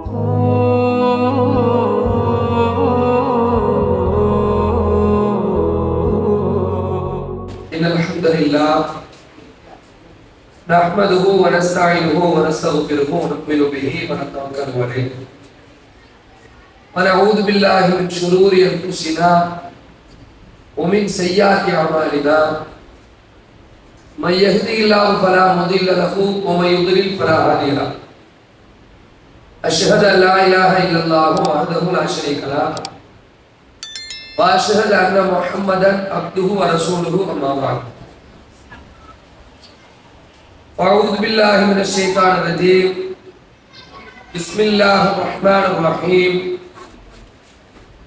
إن الحمد لله نحمده ونستعينه ونستغفره ونؤمن به ونتوكل عليه ونعوذ بالله من شرور أنفسنا ومن سيئات أعمالنا من يهده الله فلا مضل له ومن يضلل فلا هادي له أشهد أن لا إله إلا الله وحده لا شريك له وأشهد أن محمدا عبده ورسوله أما بعد أعوذ بالله من الشيطان الرجيم بسم الله الرحمن الرحيم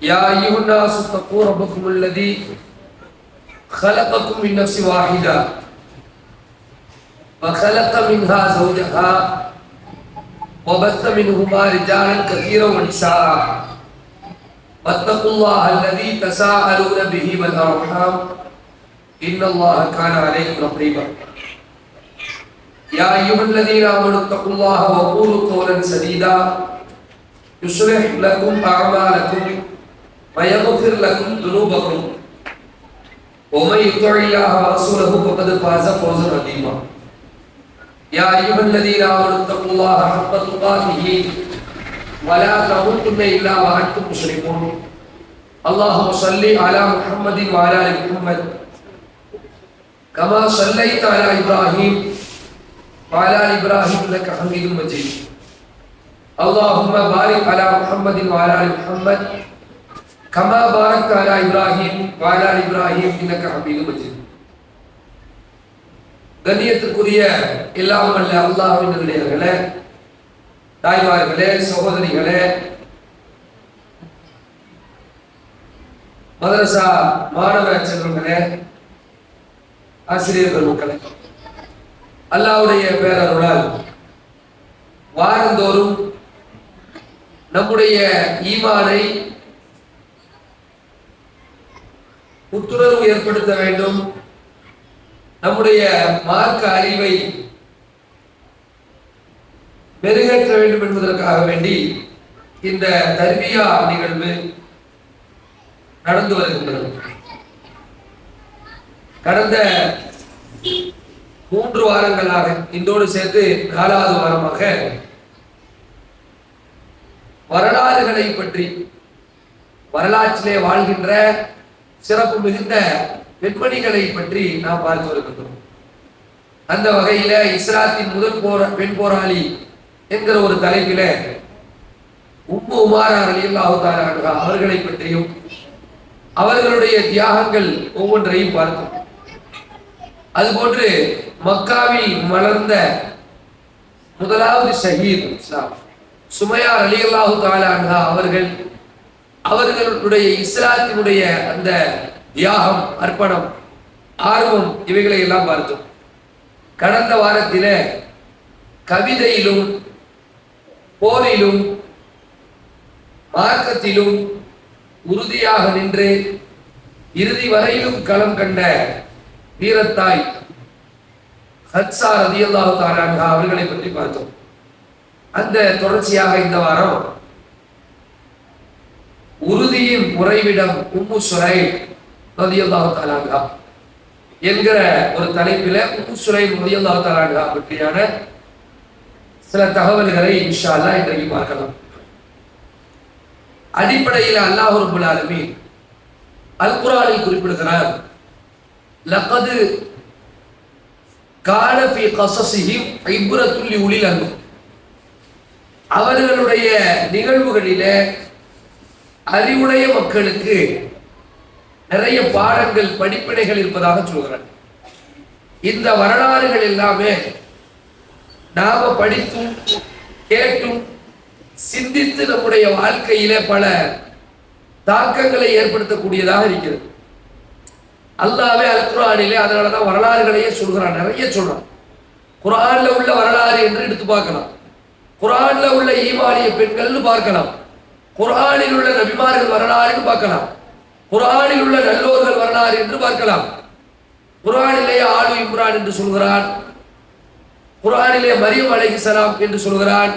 يا أيها الناس اتقوا ربكم الذي خلقكم من نفس واحدة وخلق منها زوجها وبث منهما رجالا كثيرا ونساء واتقوا الله الذي تساءلون به والأرحام إن الله كان عليكم رقيبا يا أيها الذين آمنوا اتقوا الله وقولوا قولا سديدا يصلح لكم أعمالكم ويغفر لكم ذنوبكم ومن يطع الله ورسوله فقد فاز فوزا عظيما يا أيها الذين آمنوا اتقوا الله حق تقاته ولا تموتن إلا وأنتم مسلمون اللهم صل على محمد وعلى آل محمد كما صليت على إبراهيم وعلى آل إبراهيم إنك حميد مجيد اللهم بارك على محمد وعلى آل محمد كما باركت على إبراهيم وعلى آل إبراهيم إنك حميد مجيد கண்ணியத்திற்குரிய எல்லாம் வல்ல அல்லாஹ்வின் நல்லடியார்களே, தாய்மார்களே, சகோதரிகளே, மதரசா மாணவ செல்வங்களே, ஆசிரியர்கள் மக்களே, அல்லாஹ்வுடைய பேரருளால் வாரந்தோறும் நம்முடைய ஈமானை புத்துணர்வு ஏற்படுத்த வேண்டும், நம்முடைய மார்க்க அறிவை மெருகேற்ற வேண்டும் என்பதற்காக வேண்டி இந்த தர்பியா நிகழ்வு நடந்து வருகின்றது. கடந்த 3 வாரங்களாக, இன்றோடு சேர்த்து 4வது வாரமாக வரலாறுகளை பற்றி, வரலாற்றிலே வாழ்கின்ற சிறப்பு மிகுந்த பெண்மணிகளை பற்றி நாம் பார்த்து வருகின்றோம். அந்த வகையில இஸ்லாத்தின் முதல் பெண் போராளி என்கிற ஒரு தலைப்பில உம்மு உமாரா ரலியல்லாஹு தஆலா அன்ஹா அவர்களை பற்றியும் அவர்களுடைய தியாகங்கள் ஒவ்வொன்றையும் பார்த்தோம். அதுபோன்று மக்காவில் மலர்ந்த முதலாவது ஷஹீத் இஸ்லாம் சுமையா ரலியல்லாஹு தஆலா அன்ஹா அவர்களுடைய இஸ்லாத்தினுடைய அந்த தியாகம், அர்ப்பணம், ஆர்வம், இவைகளை எல்லாம் பார்த்தோம். கடந்த வாரத்தில கவிதையிலும் போரிலும் மார்க்கத்திலும் உறுதியாக நின்று இறுதி வரையிலும் களம் கண்ட வீரத்தாய் ஹத்ஸா ரலியல்லாஹு தஆலா அன்ஹா அவர்களை பற்றி பார்த்தோம். அந்த தொடர்ச்சியாக இந்த வாரம் உறுதியின் உறைவிடம் உம்மு சுலைம் ரலியல்லாஹு தஆலா அன்ஹா என்கிற ஒரு தலைப்பில உம்மு சுலைம் ரலியல்லாஹு தஆலா அன்ஹா பற்றியான சில தகவல்களை இன்ஷா அல்லாஹ் இன்றைக்கு பார்க்கலாம். அடிப்படையில் அல்லாஹ் ரப்பல் ஆலமீன் அல் குர்ஆனில் குறிப்பிடுகிறார், லகத் கான ஃபீ கஸஸிஹிம் இப்ரத்துல் லிஉலில் அல்பாப். அவர்களுடைய நிகழ்வுகளிலே அறிவுடைய மக்களுக்கு நிறைய பாடங்கள், படிப்பினைகள் இருப்பதாக சொல்கிறார். இந்த வரலாறுகள் எல்லாமே நாம படித்தும் கேட்டும் சிந்தித்து நம்முடைய வாழ்க்கையில பல தாக்கங்களை ஏற்படுத்தக்கூடியதாக இருக்கிறது. அல்லாஹ்வே அல் குர்ஆனிலே அதனாலதான் வரலாறுகளையே சொல்கிறான், நிறைய சொல்றான். குர்ஆன்ல உள்ள வரலாறு என்று எடுத்து பார்க்கலாம், குர்ஆன்ல உள்ள ஈமானிய பெண்கள்னு பார்க்கலாம், குர்ஆனில் உள்ள நபிமார்கள் வரலாறு பார்க்கலாம், குர்ஆனில் உள்ள நல்லோர்கள் வரலாறு என்று பார்க்கலாம். குர்ஆனிலே ஆலு இம்ரான் என்று சொல்கிறான், குர்ஆனிலே மரியம் அலைஹிஸ்ஸலாம் என்று சொல்கிறான்,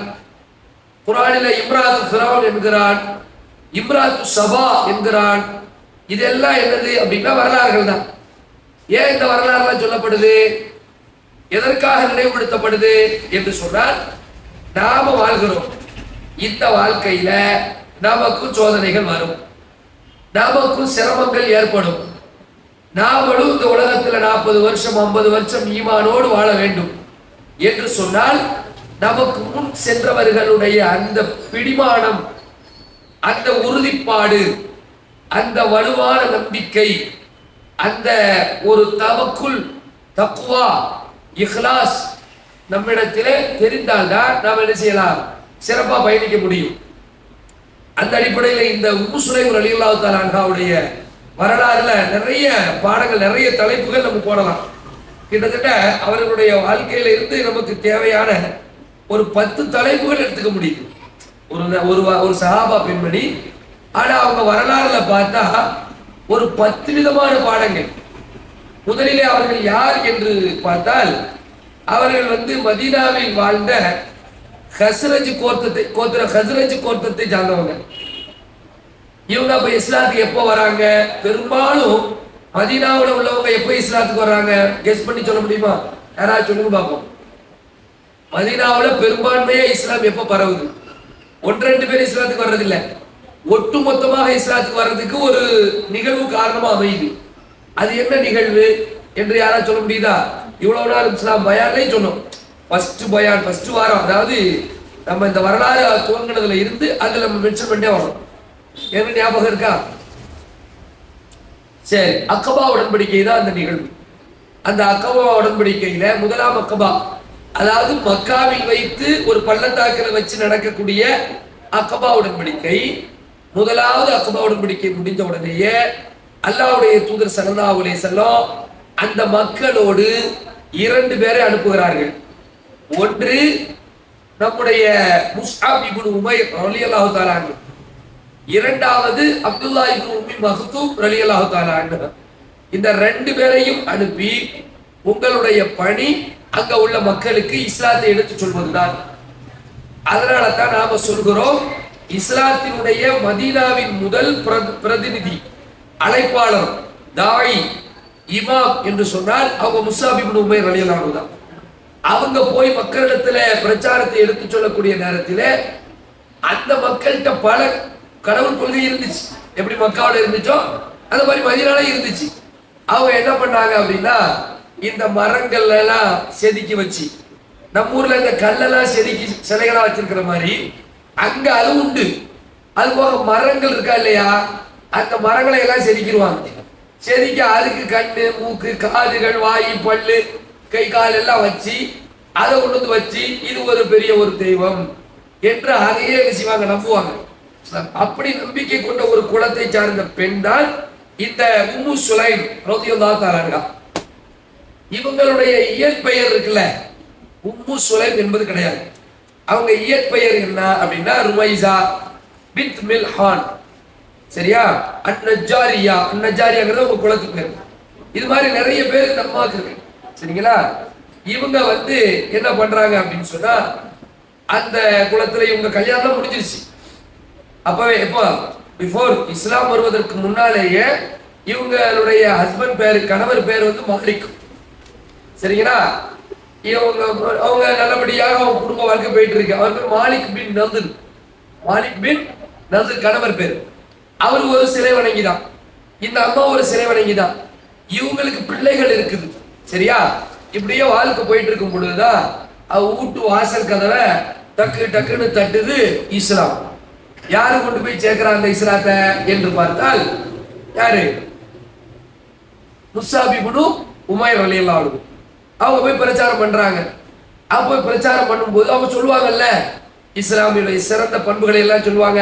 குர்ஆனில இம்ராத்து ஃபிரௌன் என்கிறான், இம்ராத்து சபா என்கிறான். இதெல்லாம் என்னது அப்படின்னா வரலாறுகள் தான். ஏன் இந்த வரலாறுலாம் சொல்லப்படுது, எதற்காக நினைவுபடுத்தப்படுது என்று சொன்னால், நாம வாழ்கிறோம். இந்த வாழ்க்கையில நமக்கும் சோதனைகள் வரும், நமக்கும் சிரமங்கள் ஏற்படும். நாமளும் இந்த உலகத்துல 40 வருஷம் 50 வருஷம் ஈமானோடு வாழ வேண்டும் என்று சொன்னால், நமக்கு முன் சென்றவர்களுடைய அந்த பிடிமானம், அந்த உறுதிப்பாடு, அந்த வலுவான நம்பிக்கை, அந்த ஒரு தவக்குல், தக்வா, இஹ்லாஸ் நம்மிடத்திலே தெரிந்தால்தான் நாம் என்ன செய்யலாம், சிறப்பா பயணிக்க முடியும். அந்த அடிப்படையில் இந்த உம்மு சுலைம் ரலியல்லாஹு தஆலா அன்ஹாவுடைய வரலாறுல நிறைய பாடங்கள், நிறைய தலைப்புகள் நம்ம போடலாம். கிட்டத்தட்ட அவர்களுடைய வாழ்க்கையில இருந்து நமக்கு தேவையான ஒரு 10 தலைப்புகள் எடுத்துக்க முடியும். ஒரு சஹாபா பெண்மணி, ஆனா அவங்க வரலாறுல பார்த்தா ஒரு 10 விதமான பாடங்கள். முதலிலே அவர்கள் யார் என்று பார்த்தால், அவர்கள் மதீனாவில் வாழ்ந்த ஹஸ்ரஜ் கோத்திரத்தை சார்ந்தவங்க. இவங்க அப்ப இஸ்லாத்துக்கு எப்போ வராங்க? பெரும்பாலும் மதீனாவில் உள்ளவங்க எப்போ இஸ்லாத்துக்கு வர்றாங்க, கெஸ் பண்ணி சொல்ல முடியுமா? யாராவது சொல்லுங்க பார்ப்போம். மதீனாவில் பெரும்பான்மையே இஸ்லாம் எப்போ பரவுது? 1-2 பேர் இஸ்லாத்துக்கு வர்றதில்லை, ஒட்டு மொத்தமாக இஸ்லாத்துக்கு வர்றதுக்கு ஒரு நிகழ்வு காரணமா அமையுது. அது என்ன நிகழ்வு என்று யாராவது சொல்ல முடியுதா? இவ்வளவு நாள் இஸ்லாம் பயான்லே சொன்னோம். ஃபர்ஸ்ட் வாரம், அதாவது நம்ம இந்த வரலாறு துவங்கினதுல இருந்து அதுல நம்ம மென்ஷன் பண்ணே வரோம். என்ன ஞாபகம் இருக்கா? சரி, அக்கபா உடன்படிக்கை தான் அந்த நிகழ்வு. அந்த அக்கபா உடன்படிக்கையில முதலாம் அக்கபா, அதாவது மக்காவில் வைத்து ஒரு பள்ளத்தாக்கில் வச்சு நடக்கக்கூடிய அக்கபா உடன்படிக்கை. முதலாவது அக்கபா உடன்படிக்கை முடிந்த உடனேயே அல்லாஹ்வுடைய தூதர் ஸல்லல்லாஹு அலைஹி வஸல்லம் அந்த மக்களோடு 2 பேரை அனுப்புகிறார்கள். ஒன்று நம்முடைய முஸ்அப் இப்னு உமைர் ரலியல்லாஹு தஆலா அன்ஹு, இரண்டாவது அப்துல்லா இப்னு உம்மி மக்தூம் ரலியல்லாஹு தஆலா அன்ஹு. இந்த 2 பேரையும் அனுப்பி உங்களுடைய பணி அங்க உள்ள மக்களுக்கு இஸ்லாத்தை எடுத்து சொல்வதுதான். அதனால தான் நாம சொல்கிறோம், இஸ்லாத்தினுடைய மதீனாவின் முதல் பிரதிநிதி, அழைப்பாளர், தாயி, இமாம் என்று சொன்னால் அவங்க முஸ்அப் இப்னு உமைர் ரலியல்லாஹு அன்ஹு தான். அவங்க போய் மக்களிடத்துல பிரச்சாரத்தை எடுத்து சொல்லக்கூடிய நேரத்தில் அந்த மக்கள்கிட்ட பல கடவுள் கொள்கை இருந்துச்சு. எப்படி மக்காவோட இருந்துச்சோ அந்த மாதிரி மதீனால இருந்துச்சு. அவங்க என்ன பண்ணாங்க அப்படின்னா, இந்த மரங்கள் எல்லாம் செதுக்கி வச்சு, நம்ம ஊர்ல இந்த கல்லெல்லாம் செதுக்கி சிலைகளா வச்சிருக்கிற மாதிரி அங்க அது உண்டு. அது போக மரங்கள் இருக்கா இல்லையா, அந்த மரங்களை எல்லாம் செதுக்கிடுவாங்க. செதுக்கி அதுக்கு கண்ணு, மூக்கு, காதுகள், வாய், பல்லு, கை கால் எல்லாம் வச்சு அதை கொண்டு வச்சு இது ஒரு பெரிய ஒரு தெய்வம் என்று அதையே செய்வாங்க, நம்புவாங்க. அப்படி நம்பிக்கை கொண்ட ஒரு குலத்தை சார்ந்த பெண் தான் இந்த உம்மு சுலைம் ரலியல்லாஹு தஆலா அன்ஹா. இவங்களுடைய இயற்பெயர் இருக்குல்ல, உம்மு சுலைம் என்பது கிடையாது. அவங்க இயற்பெயர் என்ன அப்படின்னா ருமைஸா பின்த் மில்ஹான். சரியா? அந்நஜாரியா, அந்நஜாரியாங்கிறது உங்க குலத்துக்கு பேர். இது மாதிரி நிறைய பேர் இந்த அம்மாவுக்கு இருக்கு. சரிங்களா? இவங்க என்ன பண்றாங்க அப்படின்னு சொன்னா, அந்த குலத்துல இவங்க கல்யாணம் முடிஞ்சிருச்சு. அப்பவே எப்போ பிஃபோர் இஸ்லாம் வருவதற்கு முன்னாலேயே இவங்களுடைய ஹஸ்பண்ட் பேர், கணவர் பேர் மாலிக். சரிங்களா? அவங்க நல்லபடியாக அவங்க குடும்ப வாழ்க்கை போயிட்டு இருக்கு. அவர் பேர் மாலிக் பின் நதுல். மாலிக் பின் நதுல் கணவர் பேர். அவர் ஒரு சிலை வணங்கிதான், இந்த அம்மா ஒரு சிலை வணங்கிதான். இவங்களுக்கு பிள்ளைகள் இருக்குது. சரியா? இப்படியே வாழ்க்கை போயிட்டு இருக்கும் பொழுதுதான் வீட்டு வாசல் கதவை டக்கு டக்குன்னு தட்டுது இஸ்லாம். யாரு கொண்டு போய் சேர்க்கிறாங்க அந்த இஸ்லாத்தை என்று பார்த்தால், யாரு? முஸ்அப் இப்னு உமைர் ரலியல்லாஹு அன்ஹு. அவங்க போய் பிரச்சாரம் பண்றாங்க. அவங்க போய் பிரச்சாரம் பண்ணும்போது அவங்க சொல்லுவாங்கல்ல, இஸ்லாமியுடைய சிறந்த பண்புகளை எல்லாம் சொல்லுவாங்க,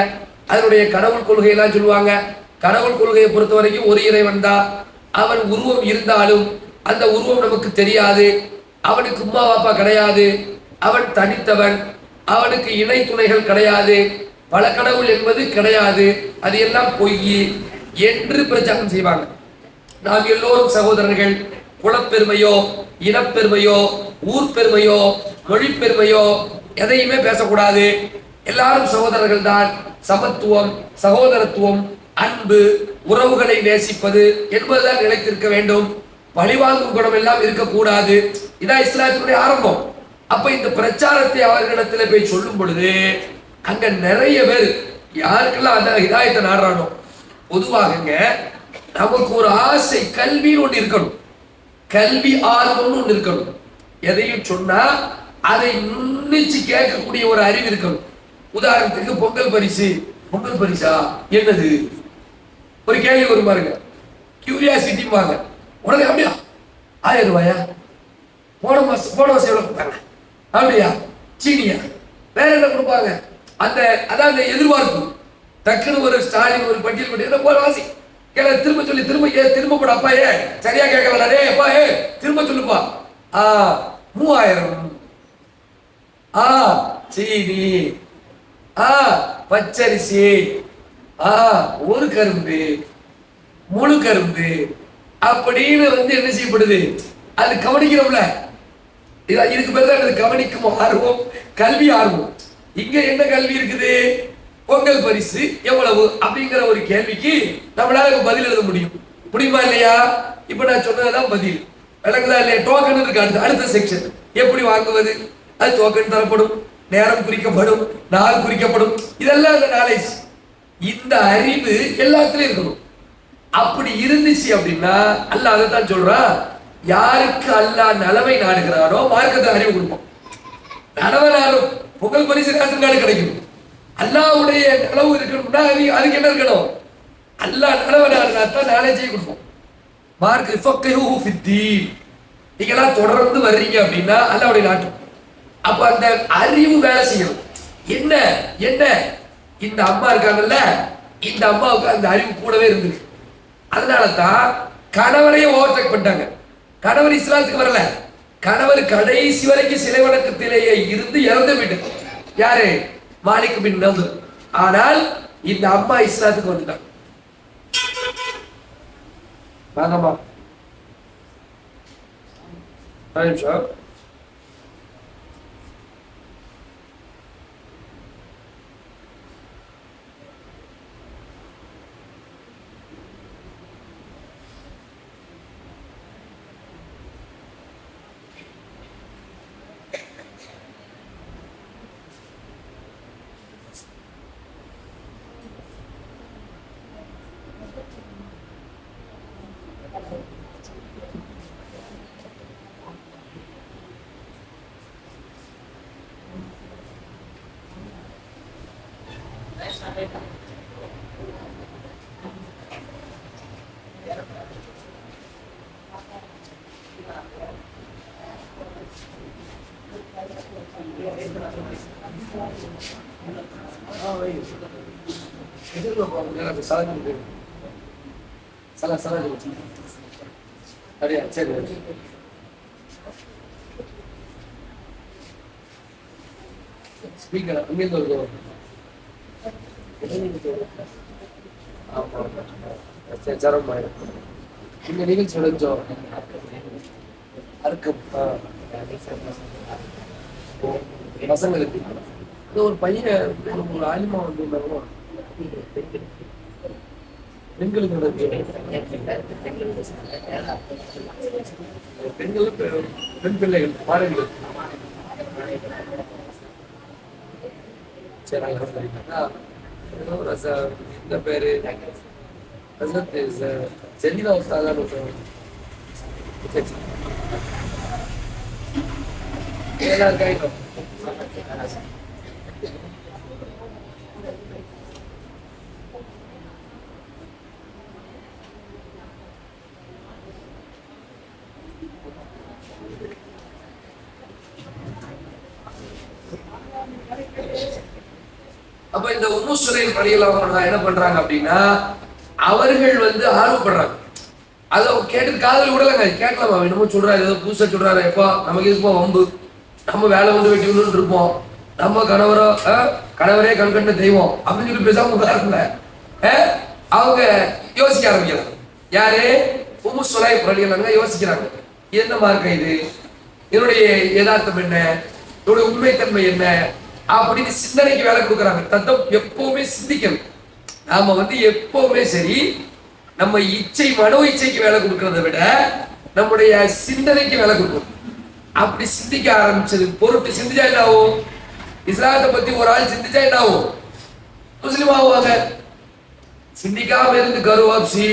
அதனுடைய கடவுள் கொள்கையெல்லாம் சொல்லுவாங்க. கடவுள் கொள்கையை பொறுத்த வரைக்கும் ஒரு இறைவன் தான். அவன் உருவம் இருந்தாலும் அந்த உருவம் நமக்கு தெரியாது. அவனுக்கு உம்மா பாப்பா கிடையாது. அவன் தனித்தவன். அவனுக்கு இணை துணைகள் கிடையாது. பல கடவுள் என்பது கிடையாது. அது எல்லாம் பொய் என்று பிரச்சாரம் செய்வாங்க. நாம் எல்லோரும் சகோதரர்கள். குலப்பெருமையோ, இனப்பெருமையோ, ஊர் பெருமையோ, மொழி பெருமையோ எதையுமே பேசக்கூடாது. எல்லாரும் சகோதரர்கள் தான். சமத்துவம், சகோதரத்துவம், அன்பு, உறவுகளை நேசிப்பது என்பதுதான் நிலைத்திருக்க வேண்டும். பழிவாங்கும் குணம் எல்லாம் இருக்கக்கூடாது. இதான் இஸ்லாத்தினுடைய ஆரம்பம். அப்ப இந்த பிரச்சாரத்தை அவர்களிடத்துல போய் சொல்லும் பொழுது அங்க நிறைய பேர் யாருக்கெல்லாம் அந்த ஹிதாயத்தை நாடுறானோ, பொதுவாகங்க நமக்கு ஒரு ஆசை, கல்வின்னு ஒன்று இருக்கணும், கல்வி ஆர்வம்னு ஒன்று இருக்கணும். எதையும் சொன்னா அதை நுண்ணிச்சு கேட்கக்கூடிய ஒரு அறிவு இருக்கணும். உதாரணத்துக்கு பொங்கல் பரிசு, பொங்கல் பரிசா என்னது ஒரு கேள்வி வரும் பாருங்க, கியூரியாசிட்டி பாருங்க. உடனே அப்படியா 1000 ரூபாயா, போன வருஷம் எவ்வளவு கொடுத்தாங்க, அப்படியா சீனியா, வேற என்ன கொடுப்பாங்க, அந்த அதான் எதிர்பார்ப்பு. டக்குன்னு ஒரு ஸ்டாலின் ஒரு பட்டியல் பட்டியல் போல வாசி கேள, திரும்ப சொல்லி திரும்ப போட, அப்பா சரியா கேட்கல, அப்பா திரும்ப சொல்லுப்பா. 3000, சீனி, பச்சரிசி, ஒரு கரும்பு, முழு கரும்பு அப்படின்னு என்ன செய்யப்படுது, அது கவனிக்கிறோம்ல. இதுக்கு பேர் தான் கவனிக்கும் ஆர்வம், கல்வி ஆர்வம். இங்க என்ன கல்வி இருக்குது, பொங்கல் பரிசு எவ்வளவு அப்படிங்கிற ஒரு கேள்விக்கு நம்மளால பதில் எழுத முடியுமா இல்லையா? இப்ப நான் சொன்னதுதான் பதில். விளங்குதா இல்லையா? டோக்கன் இருக்கு, அடுத்த செக்ஷன் எப்படி வாங்குவது, அது டோக்கன் தரப்படும், நேரம் குறிக்கப்படும், நாள் குறிக்கப்படும், இதெல்லாம் அந்த நாலேஜ், இந்த அறிவு எல்லாத்துலயும் இருக்கணும். அப்படி இருந்துச்சு அப்படின்னா அல்லாஹ் அதைத்தான் சொல்றான், யாருக்கு அல்லாஹ் நலவை நாடுகிறாரோ மார்க்கத்தை அறிவு கொடுப்போம். நலவை நாடும் பொங்கல் பரிசு ரேஷன் கார்டு கிடைக்கும். அல்லாஹ்வுடைய நலவு இருக்கணும்னா அதுக்கு என்ன இருக்கணும், அல்லாஹ் நலவை நாடுனா தான் நாலேஜை கொடுப்போம். மார்க் ஃபக்ஹுஹு ஃபித்தீன், நீங்களாம் தொடர்ந்து வர்றீங்க அப்படின்னா அல்லாஹ்வுடைய நாட்டு. அப்ப அந்த அறிவு வேலை செய்யணும். என்ன என்ன இந்த அம்மா இருக்காங்கல்ல, இந்த அம்மாவுக்கு அந்த அறிவு கூடவே இருந்துச்சு. அதனால தான் கணவரையே ஓவர்டேக் பண்ணிட்டாங்க. கணவர் இஸ்லாத்துக்கு வரல, கணவர் கடைசி வரைக்கும் சிலை வணக்கத்திலேயே இருந்து இறந்து போயிட்டாங்க. யாரு? மாலிக் பின் நதுர். ஆனால் இந்த அம்மா இஸ்லாத்துக்கு வந்துட்டாங்க. வாங்கம்மா நிமிஷம். சரி ஸ்பீக்கர் அங்கிருந்து வருது. இந்த நிகழ்ச்சி விளைஞ்சோம் அறுக்கம் பசங்களுக்கு ஒரு பையன் ஒரு ஆலிமா வந்து பெண்களுக்கு பெண்களுக்கு பெண் பிள்ளைகள் பாடல்கள் இந்த பேரு ஜெனிதா உஸ்தாதான் எல்லாருக்கும் அப்ப இந்த உம்மு சுலைம் ரலியல்லாஹு அன்ஹா என்ன பண்றாங்க அப்படின்னா, அவர்கள் ஆர்வப்படுறாங்க. அதை கேட்டு காதல் விடலங்க, கேட்கலாமா என்னமோ சொல்றாரு, ஏதோ புதுசா சொல்றாரு, எப்போ நமக்கு இதுப்போ வம்பு, நம்ம வேலை வெட்டிக்கணும்னு இருப்போம், நம்ம கணவரே கண்கண்ட தெய்வம் அப்படின்னு சொல்லி பேசாம இருக்குல்ல, அவங்க யோசிக்க ஆரம்பிக்கிறாங்க. யாரு? உம்மு சுலைம் ரலியல்லாஹு அன்ஹா யோசிக்கிறாங்க, என்ன மார்க்கம் இது, என்னுடைய யதார்த்தம் என்ன, என்னுடைய உண்மைத்தன்மை என்ன, அப்படின்னு சிந்தனைக்கு வேலை கொடுக்குறாங்க. தத்துவம் எப்பவுமே சிந்திக்கணும். நாம எப்பவுமே சரி, நம்ம இச்சை மனோ இச்சைக்கு வேலை கொடுக்கறத விட நம்முடைய சிந்தனைக்கு வேலை கொடுக்கணும். அப்படி சிந்திக்க ஆரம்பிச்சது பொருட்டு சிந்திச்சா என்ன ஆகும்? இஸ்லாத்தை பத்தி ஒரு ஆள் சிந்திச்சா என்ன ஆகும்? முஸ்லிம் ஆகுவாங்க. சிந்திக்காம இருந்து கருவாப்சி,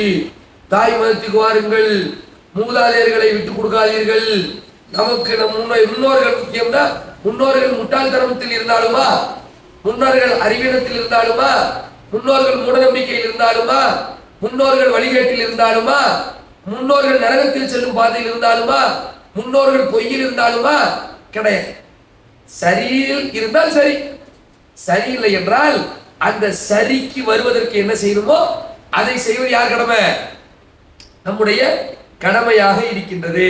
தாய் மதத்துக்கு வாருங்கள், மூதாதையர்களை விட்டு கொடுக்காதீர்கள், நமக்கு நம் முன்னோர்கள் முக்கியம்னா, முன்னோர்கள் முட்டாள்தனத்தில் இருந்தாலுமா, முன்னோர்கள் அறிவீனத்தில் இருந்தாலுமா, முன்னோர்கள் மூடநம்பிக்கையில் இருந்தாலுமா, முன்னோர்கள் வழிகேட்டில் இருந்தாலுமா, முன்னோர்கள் நரகத்தில் செல்லும் பாதையில் இருந்தாலுமா, முன்னோர்கள் பொய்யில் இருந்தாலுமா கிடையாது. சரியில் இருந்தால் சரி, சரியில்லை என்றால் அந்த சரிக்கு வருவதற்கு என்ன செய்யணுமோ அதை செய்வது யார் கடமை? நம்முடைய கடமையாக இருக்கின்றது.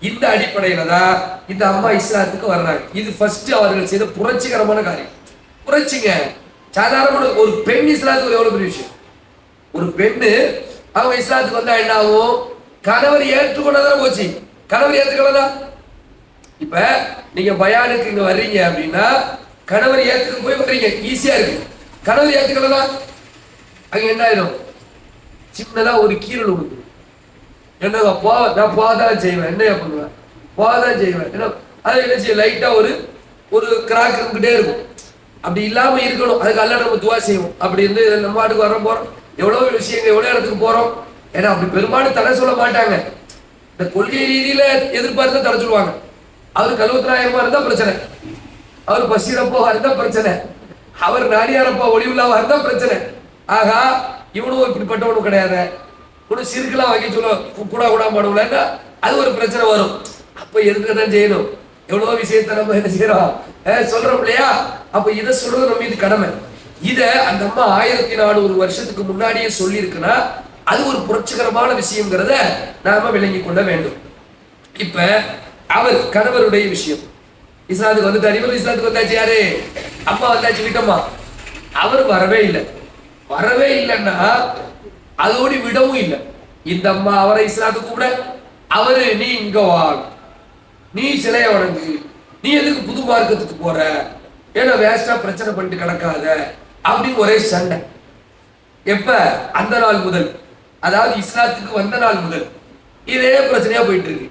இந்த அடிப்படையில தான் இந்த அம்மா இஸ்லாத்துக்கு வர்றாங்க. இது ஃபர்ஸ்ட் அவர்கள் செய்த புரட்சிகரமான காரியம். புரட்சிங்க. சாதாரண ஒரு பெண் இஸ்லாத்துக்கு எவ்வளவு பெரிய விஷயம். ஒரு பெண்ணு அவங்க இஸ்லாத்துக்கு வந்தா என்ன ஆகும்? கணவர் ஏற்றுக்கொண்டதான் போச்சு. கணவர் ஏற்றுக்கொள்ளதா? இப்ப நீங்க பயானுக்கு இங்க வர்றீங்க அப்படின்னா கணவர் ஏத்துக்க போய் வர்றீங்க, ஈஸியா இருக்கு. கணவர் ஏத்துக்கலதா அங்க என்ன ஆயிடும்? சின்னதா ஒரு கீரல் உண்டு. என்ன நான் போதான் செய்வேன், என்ன பண்ணுவேன், போதான் செய்வேன். ஏன்னா அது என்ன செய்ய, லைட்டா ஒரு கிராக் இருந்துகிட்டே இருக்கும். அப்படி இல்லாம இருக்கணும். அதுக்கு அல்ல நம்ம துவா செய்வோம். அப்படி இருந்து நம்ம பாட்டுக்கு வர போறோம், எவ்வளவு விஷயங்கள், எவ்வளவு இடத்துக்கு போறோம். ஏன்னா அப்படி பெரும்பாலும் தடை சொல்ல மாட்டாங்க. இந்த கொள்கை ரீதியில எதிர்பார்த்து தடை சொல்லுவாங்க. அவர் கல்வத்திராயமா இருந்தா பிரச்சனை, அவர் பசீரப்பா இருந்தா பிரச்சனை, அவர் நாடியாரப்பா ஒளிவுலாவா இருந்தா பிரச்சனை. ஆகா இவனும் இப்படிப்பட்டவனும் கிடையாது, ஒன்னும் சிறுக்கெல்லாம் வைக்க சொல்ல கூட மாடுவலன்னா அது ஒரு பிரச்சனை வரும். அப்ப இருக்கதான் செய்யணும். எவ்வளவோ விஷயத்த நம்ம என்ன செய்யறோம், சொல்றோம் இல்லையா? அப்ப இதை சொல்றது நம்ம இது கடமை. இத அந்த அம்மா 1400 வருஷத்துக்கு முன்னாடியே சொல்லி இருக்குன்னா அது ஒரு புரட்சிகரமான விஷயங்கிறத நாம விளங்கி கொள்ள வேண்டும். இப்ப அவர் கணவருடைய விஷயம், இஸ்லாத்துக்கு வந்துட்டார். இவர் இஸ்லாத்துக்கு வந்தாச்சு. யாரு? அம்மா வந்தாச்சு, வீட்டம்மா. அவர் வரவே இல்லை. வரவே இல்லைன்னா அதோடு விடவும் இல்லை. இந்த அம்மா அவரை இஸ்லாத்துக்கு கூட அவரு நீ இங்க வா, நீ சிலைய வணங்கு, நீ எதுக்கு புது மார்க்கத்துக்கு போற, ஏன்னா வேஸ்டா பிரச்சனை பண்ணிட்டு கிடக்காத அப்படின்னு ஒரே சண்டை. எப்ப? அந்த நாள் முதல், அதாவது இஸ்லாத்துக்கு வந்த நாள் முதல் இதே பிரச்சனையா போயிட்டு இருக்கு.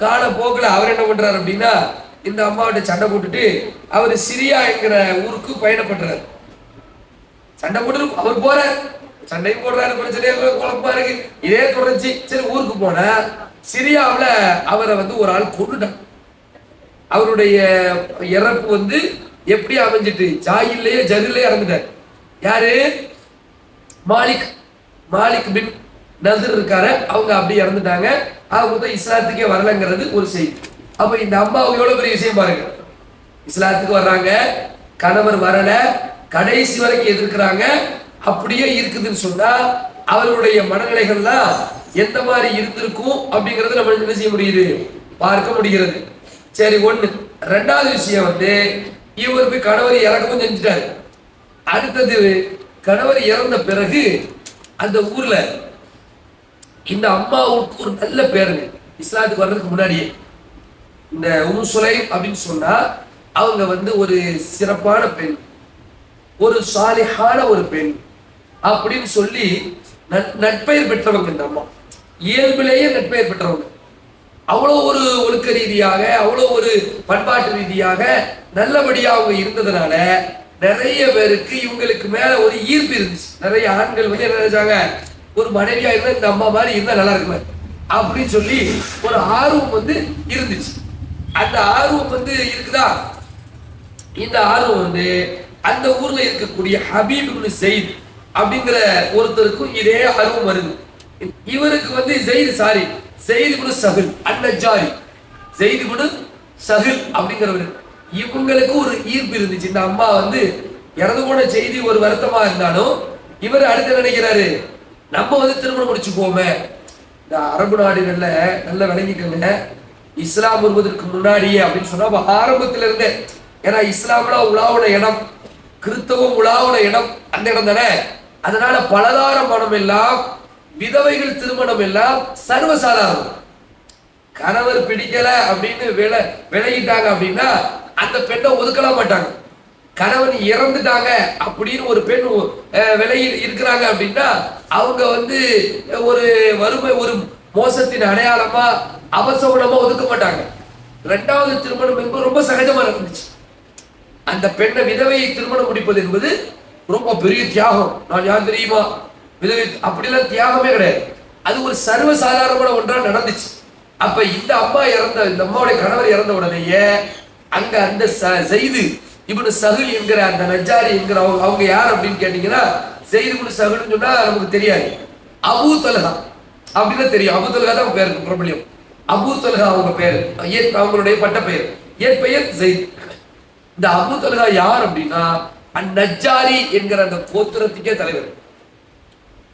கால போக்குல அவர் என்ன பண்றாரு அப்படின்னா, இந்த அம்மாவிட்ட சண்டை போட்டுட்டு அவர் சிரியா என்கிற ஊருக்கு பயணப்படுறாரு. சண்டை போட்டு அவர் போற, சண்டையும் போடுறாரு, பிரச்சனையா குழப்பமா இருக்கு, இதே தொடர்ச்சி. சரி ஊருக்கு போன சிரியாவில் அவரை ஒரு ஆள் கொண்டுட்டான். அவருடைய இறப்பு எப்படி அமைஞ்சிட்டு, ஜாயிலேயே ஜரிலேயே இறந்துட்டார். யாரு? மாலிக் பின் நதர் இருக்காரு, அவங்க அப்படி இறந்துட்டாங்க. அவங்க இஸ்லாத்துக்கே வரலங்கிறது ஒரு செய்தி. அப்ப இந்த அம்மாவுக்கு எவ்வளவு பெரிய விஷயம் பாருங்க. இஸ்லாத்துக்கு வர்றாங்க, கணவர் வரல, கடைசி வரைக்கும் எதிர்க்கிறாங்க. அப்படியே இருக்குதுன்னு சொன்னா அவர்களுடைய மனநிலைகள்லாம் எந்த மாதிரி இருந்திருக்கும் அப்படிங்கறது நம்ம என்ன செய்ய முடியுது, பார்க்க முடிகிறது. சரி, ஒண்ணு. ரெண்டாவது விஷயம் இவருக்கு கணவர் இறக்கவும் செஞ்சுட்டாரு. அடுத்தது கணவர் இறந்த பிறகு அந்த ஊர்ல இந்த அம்மாவுக்கு ஒரு நல்ல பேருங்க. இஸ்லாத்துக்கு வர்றதுக்கு முன்னாடியே இந்த சுலைம் அப்படின்னு சொன்னா அவங்க ஒரு சிறப்பான பெண், ஒரு சாலிஹான ஒரு பெண் அப்படின்னு சொல்லி நட்பெயர் பெற்றவங்க. இந்த அம்மா இயல்பிலேயே நட்பெயர் பெற்றவங்க. அவ்வளோ ஒரு ஒழுக்க ரீதியாக, அவ்வளோ ஒரு பண்பாட்டு ரீதியாக நல்லபடியா அவங்க இருந்ததுனால நிறைய பேருக்கு இவங்களுக்கு மேல ஒரு ஈர்ப்பு இருந்துச்சு. நிறைய ஆண்கள் என்ன நினைச்சாங்க, ஒரு மனைவியா இருந்தா இந்த அம்மா மாதிரி இருந்தா நல்லா இருக்குமே அப்படின்னு சொல்லி ஒரு ஆர்வம் இருந்துச்சு. அந்த ஆர்வம் இருக்குதா? இந்த ஆர்வம் அந்த ஊர்ல இருக்கக்கூடிய ஹபீப் இப்னு ஸைத் அப்படிங்கிற ஒருத்தருக்கும் இதே ஆர்வம் வருது. இவருக்கு ஸைத் இப்னு சஹல் அன்-நஜ்ஜாரி, ஸைத் இப்னு சஹல் அப்படிங்கிறவர், இவங்களுக்கு ஒரு ஈர்ப்பு இருந்துச்சு. இந்த அம்மா இறந்து போன செய்தி ஒரு வருத்தமா இருந்தாலும் இவர் அடுத்து நினைக்கிறாரு, நம்ம திருமணம் முடிச்சு போமே. இந்த அரபு நாடுகள்ல நல்ல விளங்கிக்கங்க, இஸ்லாம் வருவதற்கு முன்னாடியே அப்படின்னு சொன்னா ஆரம்பத்துல இருந்தே, ஏன்னா இஸ்லாம்ல உலாவுன இடம், கிறிஸ்தவம் உலாவுன இடம் அந்த இடம் தானே. அதனால பலதார மனம் எல்லாம், விதவைகள் திருமணம் எல்லாம் சர்வசாதாரணம். கணவர் பிடிக்கல அப்படின்னு விலகிட்டாங்க அப்படின்னா அந்த பெண்ணை ஒதுக்கலாம் மாட்டாங்க. கணவன் இறந்துட்டாங்க அப்படின்னு ஒரு பெண் விலையில் இருக்கிறாங்க அப்படின்னா அவங்க வந்து ஒரு வறுமை, ஒரு மோசத்தின் அடையாளமா அவசகுணமா ஒதுக்க மாட்டாங்க. இரண்டாவது திருமணம் என்பது ரொம்ப சகஜமா இருந்துச்சு. அந்த பெண்ணை விதவையை திருமணம் முடிப்பது என்பது ரொம்ப பெரிய தியாகம். நான் யார் தெரியுமா, விதவை அப்படிலாம் தியாகமே கிடையாது. அது ஒரு சர்வசாதாரணமான ஒன்றா நடந்துச்சு. அப்ப இந்த அம்மா இந்த அம்மாவுடைய கணவர் இறந்த உடனேயே அங்க அந்த செய்து இவனு சகுல் என்கிற அந்த நஜ்ஜாரி என்கிற அவங்க யார் அப்படின்னு கேட்டீங்கன்னா, செய்து இப்னு சகுல்னு சொன்னா நமக்கு தெரியாது. அபூ தல்ஹா அப்படின்னு தெரியும். அபூ தல்ஹா தான் பேர் பிரபலியம். அபூ தல்ஹா அவங்க பேர், அவங்களுடைய பட்ட பெயர். என் பெயர் ஜெயித். இந்த அபூ தல்ஹா யார் அப்படின்னா அந்நஜ்ஜாரி என்கிற அந்த கோத்திரத்துக்கே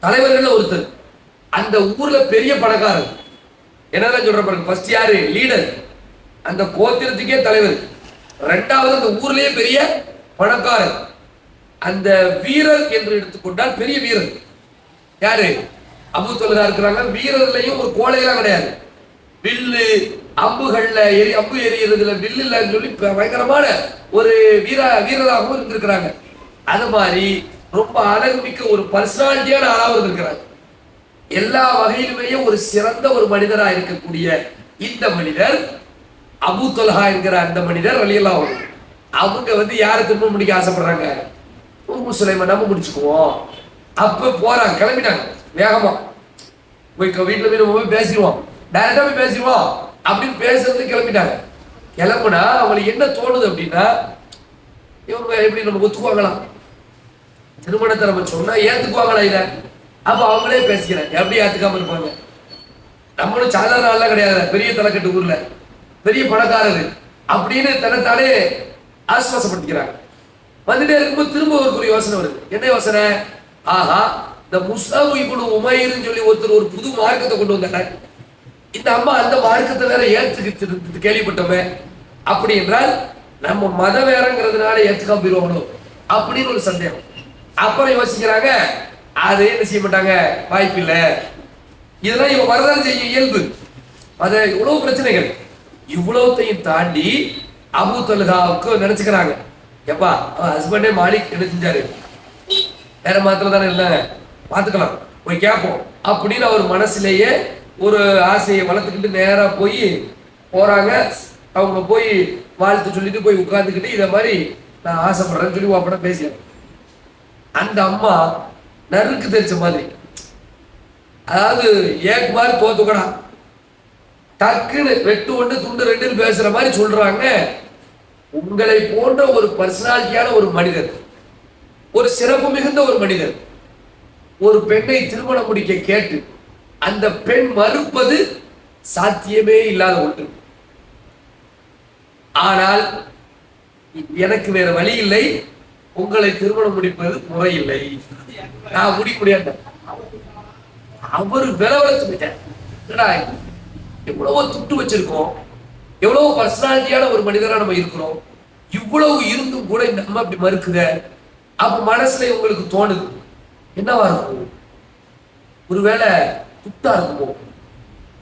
தலைவர்கள் ஒருத்தர். அந்த ஊர்ல பெரிய பணக்காரர். என்னதான் சொல்ற பாருங்க, ஃபர்ஸ்ட் யாரு லீடர், அந்த கோத்திரத்துக்கே தலைவர். ரெண்டாவது அந்த ஊர்லயே பெரிய பணக்காரர். அந்த வீரர் என்று எடுத்துக்கொண்டால் பெரிய வீரர் யாரு, அபூ தல்ஹா இருக்கிறாங்க. வீரர்லையும் ஒரு கோழையெல்லாம் கிடையாது. வில்லு அம்புகள்ல அம்பு எறிகிறதுல வில்லு இல்லைன்னு சொல்லி பயங்கரமான ஒரு வீரராகவும் இருந்திருக்கிறாங்க. அது மாதிரி ரொம்ப அழகுமிக்க ஒரு பர்சனாலிட்டியான ஆளாகவும் இருந்திருக்கிறாங்க. எல்லா வகையிலுமே ஒரு சிறந்த ஒரு மனிதரா இருக்கக்கூடிய இந்த மனிதர் அபூ தல்ஹா என்கிற அந்த மனிதர் ரலியல்லாஹு அன்ஹு. அவங்க வந்து யாரை திரும்ப முடிக்க ஆசைப்படுறாங்க, உம்மு சுலைமா நம்ம முடிச்சுக்குவோம். அப்ப போறாங்க, கிளம்பிட்டாங்க வேகமா. போய் வீட்டுல போய் நம்ம போய் பேசிடுவோம், டைரக்டா போய் பேசிடுவோம் அப்படின்னு பேசுறது கிளம்பிட்டாங்க. கிளம்புனா அவங்களுக்கு என்ன தோணுது அப்படின்னா, இவங்க எப்படி நம்ம ஒத்துக்குவாங்களாம், திருமணத்தை நம்ம சொன்னா ஏத்துக்குவாங்களா இத? அப்ப அவங்களே பேசிக்கிறேன், எப்படி ஏத்துக்காம இருப்பாங்க? நம்மளும் சாதாரண ஆள்லாம் கிடையாது, பெரிய தலைக்கட்டு ஊர்ல பெரிய பணக்காரரு அப்படின்னு தன்னைத்தானே ஆஸ்வாசப்படுத்திக்கிறாங்க. வந்துட்டே இருக்கும்போது திரும்ப ஒரு யோசனை வருது. என்ன யோசனை? ஆஹா, இந்த முஸ்அப் இப்னு உமைர்னு சொல்லி ஒருத்தர் ஒரு புது மார்க்கத்தை கொண்டு வந்தாங்க. இந்த அம்மா அந்த மார்க்கத்தை வேற ஏற்றுக்கிட்டு கேள்விப்பட்டோமே. அப்படி என்றால் நம்ம மத வேறங்கிறதுனால ஏற்றுக்காம போயிருவாங்களோ அப்படின்னு ஒரு சந்தேகம். அப்புறம் யோசிக்கிறாங்க, அது என்ன செய்ய மாட்டாங்க, வாய்ப்பு இல்லை. இதெல்லாம் இவங்க வரதான் செய்யும் இயல்பு. அது இவ்வளவு பிரச்சனைகள், இவ்வளவுத்தையும் தாண்டி அபூ தல்ஹாவுக்கு நினைச்சுக்கிறாங்க, எப்பா ஹஸ்பண்டே மாலிக் என்ன செஞ்சாரு, வேற மாத்திரம் தானே இருந்தாங்க, பார்த்துக்கலாம் போய் கேட்போம் அப்படின்னு அவர் மனசுலேயே ஒரு ஆசையை வளர்த்துக்கிட்டு நேரா போய் போறாங்க. அவங்க போய் வாழ்த்து சொல்லிட்டு போய் உட்கார்ந்துக்கிட்டு இதை மாதிரி நான் ஆசைப்படுறேன்னு சொல்லி அப்பட பேசியாங்க. அந்த அம்மா நறுக்கு தெரிச்ச மாதிரி, அதாவது ஏக் மாதிரி தோத்துக்கடா, டக்குன்னு வெட்டு ஒன்று துண்டு ரெண்டுன்னு பேசுற மாதிரி சொல்றாங்க. உங்களை போன்ற ஒரு பர்சனாலிட்டியான ஒரு மனிதர், ஒரு சிறப்பு மிகுந்த ஒரு மனிதர் ஒரு பெண்ணை திருமணம் முடிக்க கேட்டு அந்த பெண் மறுப்பது சாத்தியமே இல்லாத ஒன்று. ஆனால் எனக்கு வேற வழி இல்லை, உங்களை திருமணம் முடிப்பது முறையில்லை, நான் முடிக்க முடியாது. அவரு விலவலத்து எவ்வளவோ துட்டு வச்சிருக்கோம், எவ்வளவு பர்சனாலிட்டியான ஒரு மனிதரா நம்ம இருக்கிறோம், இவ்வளவு இருந்தும் கூட நம்ம அப்படி மறுக்குத. அப்ப மனசுல உங்களுக்கு தோணுது என்னவா இருக்கும், ஒருவேளை துட்டா இருக்குமோ,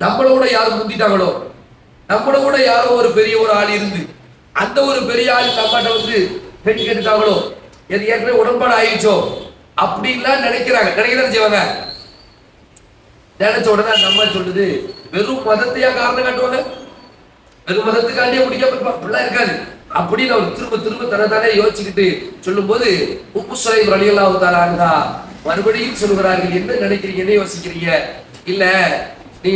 நம்மள கூட யாரும் முந்திட்டாங்களோ, நம்மள கூட யாரோ ஒரு பெரிய ஒரு ஆள் இருந்து அந்த ஒரு பெரிய ஆள் நம்மகிட்ட வந்து பெண் கேட்டுட்டாங்களோ, எது ஏற்கனவே உடன்பாடு ஆயிடுச்சோ அப்படின்லாம் நினைக்கிறாங்க செய்வாங்க. நினைச்ச உடனே நம்ம சொல்லுது, வெறும் மதத்தையா காரணம் காட்டுவாங்க, வெறும் மதத்துக்காண்டியே முடிக்காம அப்படிலாம் இருக்காது அப்படின்னு அவர் திரும்ப திரும்ப தன்னைத்தானே யோசிச்சுக்கிட்டு சொல்லும் போது உம்மு சுலைம் ரலியல்லாஹு தஆலா அன்ஹா மறுபடியும் சொல்லுகிறார்கள், என்ன நினைக்கிறீங்க, என்ன யோசிக்கிறீங்க? இல்ல நீ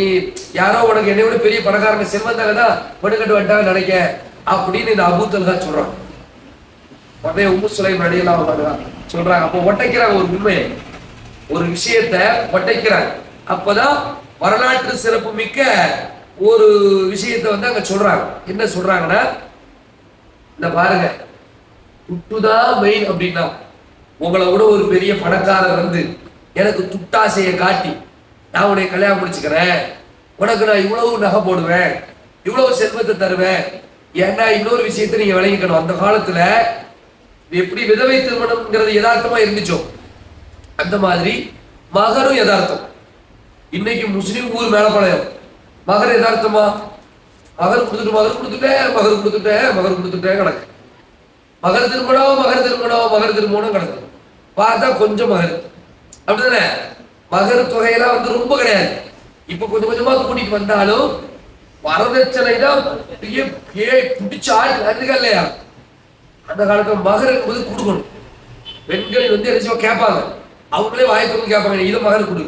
யாரோ உனக்கு என்னை விட பெரிய பணக்காரங்க செல்வந்தாங்கன்னா பொண்ணு கட்டு வந்துட்டாங்க நினைக்க அப்படின்னு இந்த அபூ தல்ஹா சொல்றான். உடனே உம்மு சுலைம் ரலியல்லாஹு அன்ஹா சொல்றாங்க, அப்போ ஒட்டைக்கிறாங்க ஒரு உண்மையை, ஒரு விஷயத்த ஒட்டைக்கிறாங்க. அப்பதான் வரலாற்று சிறப்பு மிக்க ஒரு விஷயத்தை வந்து அங்க சொல்றாங்க. என்ன சொல்றாங்கன்னா, இந்த பாருங்க, துட்டுதான் மெயின் அப்படின்னா, உங்களை விட ஒரு பெரிய பணக்காரர் வந்து எனக்கு துட்டாசையை காட்டி நான் உன்னை கல்யாணம் முடிச்சுக்கிறேன், உனக்கு நான் இவ்வளவு நகை போடுவேன், இவ்வளவு செல்வத்தை தருவேன். ஏன்னா இன்னொரு விஷயத்தை நீங்க விளங்கிக்கணும், அந்த காலத்துல எப்படி விதவை திருமணம்ங்கிறது யதார்த்தமா இருந்துச்சோ அந்த மாதிரி மகரும் யதார்த்தம். இன்னைக்கு முஸ்லீம் ஊர் மேலப்பாளையம், மகர் யதார்த்தமா, மகர் கொடுத்துட்டேன் கணக்கு. மகர் திருமணம் மகர் திருமணம் மகர் திருமணம் கிடக்கு. பார்த்தா கொஞ்சம் மகர் அப்படிதானே. மகர் தொகையெல்லாம் வந்து ரொம்ப கிடையாது. இப்ப கொஞ்சம் கொஞ்சமா கூட்டிட்டு வந்தாலும் வரதட்சணை தான் பிடிச்ச ஆள் இல்லையா. அந்த காலத்துல மகர் என்பது கொடுக்கணும். பெண்கள் வந்து என்ன கேட்பாங்க, அவங்களே வாய்ப்பு கேட்பாங்க, இதை மகர் கொடு,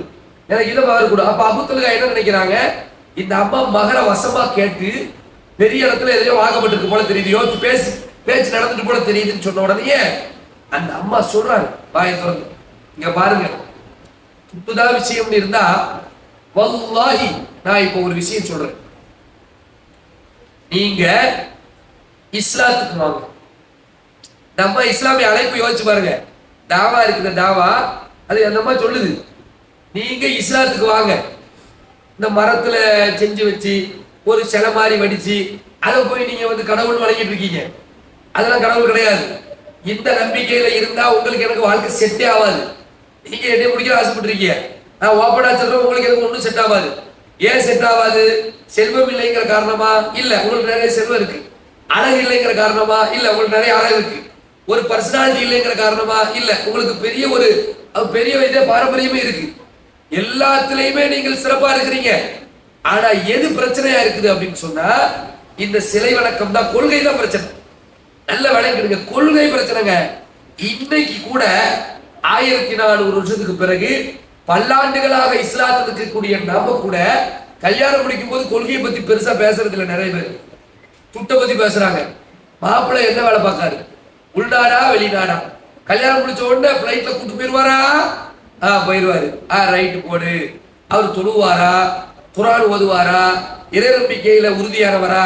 எனக்கு இதை மகர் கொடு. அப்ப அபூத்தல்கா என்ன நினைக்கிறாங்க, இந்த அம்மா மகர வசமா கேட்டு பெரிய இடத்துல எதையோ வாங்கப்பட்டிருக்கு போல தெரியுது, பேச்சு நடந்துட்டு போல தெரியுதுன்னு சொன்ன உடனே அந்த அம்மா சொல்றாங்க வாயை திறந்து, இங்க பாருங்க துட்டுதான் விஷயம் இருந்தா வல்லாஹி நான் இப்ப ஒரு விஷயம் சொல்றேன், நீங்க இஸ்லாத்துக்கு வாங்க. நம்ம இஸ்லாமிய அழைப்பு யோசிச்சு பாருங்க, தாவா இருக்குது, தாவா அது அந்த மாதிரி சொல்லுது, நீங்க இஸ்லாத்துக்கு வாங்க. இந்த மரத்துல செஞ்சு வச்சு ஒரு சிலை மாதிரி வடிச்சு அதை போய் நீங்க வந்து கடவுள் வழங்கிட்டு இருக்கீங்க, அதெல்லாம் கடவுள் கிடையாது. இந்த நம்பிக்கையில இருந்தா உங்களுக்கு எனக்கு வாழ்க்கை செட்டே ஆகாது. நீங்க என்னை முடிக்கிற ஆசைப்பட்டிருக்கீங்க, நான் ஓப்பனா சொல்றேன், உங்களுக்கு எனக்கு ஒன்றும் செட் ஆகாது. ஏன் செட் ஆகாது? செல்வம் இல்லைங்கிற காரணமா? இல்ல, உங்களுக்கு நிறைய செல்வம் இருக்கு. அழகு இல்லைங்கிற காரணமா? இல்ல, உங்களுக்கு நிறைய அழகு இருக்கு. ஒரு பர்சனாலிட்டி இல்லைங்கிற காரணமா? இல்ல, உங்களுக்கு பெரிய இதே பாரம்பரியமே இருக்கு. எல்லாத்துலயுமே நீங்கள் சிறப்பா இருக்கிறீங்க. ஆனா எது பிரச்சனையா இருக்குது அப்படின்னு சொன்னா இந்த சிலை வணக்கம் தான், கொள்கை தான் பிரச்சனை. நல்ல விளங்கிடுங்க, கொள்கை பிரச்சனைங்க. இன்னைக்கு கூட 1400 வருஷத்துக்கு பிறகு பல்லாண்டுகளாக இஸ்லாத்தில் இருக்கக்கூடிய நம்ம கூட கல்யாணம் முடிக்கும் போது கொள்கையை பத்தி பெருசா பேசுறது இல்லை. நிறைய பேர் துட்டை பத்தி பேசுறாங்க. மாப்பிள்ளை என்ன வேலை பார்க்காரு, உள்நாடா வெளிநாடா, கல்யாணம் முடிச்ச உடனே பிளைட்ல கூட்டு போயிருவாரா? போயிருவாரு. ரைட்டு போடு. அவர் தொழுவாரா, குர்ஆன் ஓதுவாரா, இறை நம்பிக்கையில உறுதியானவரா,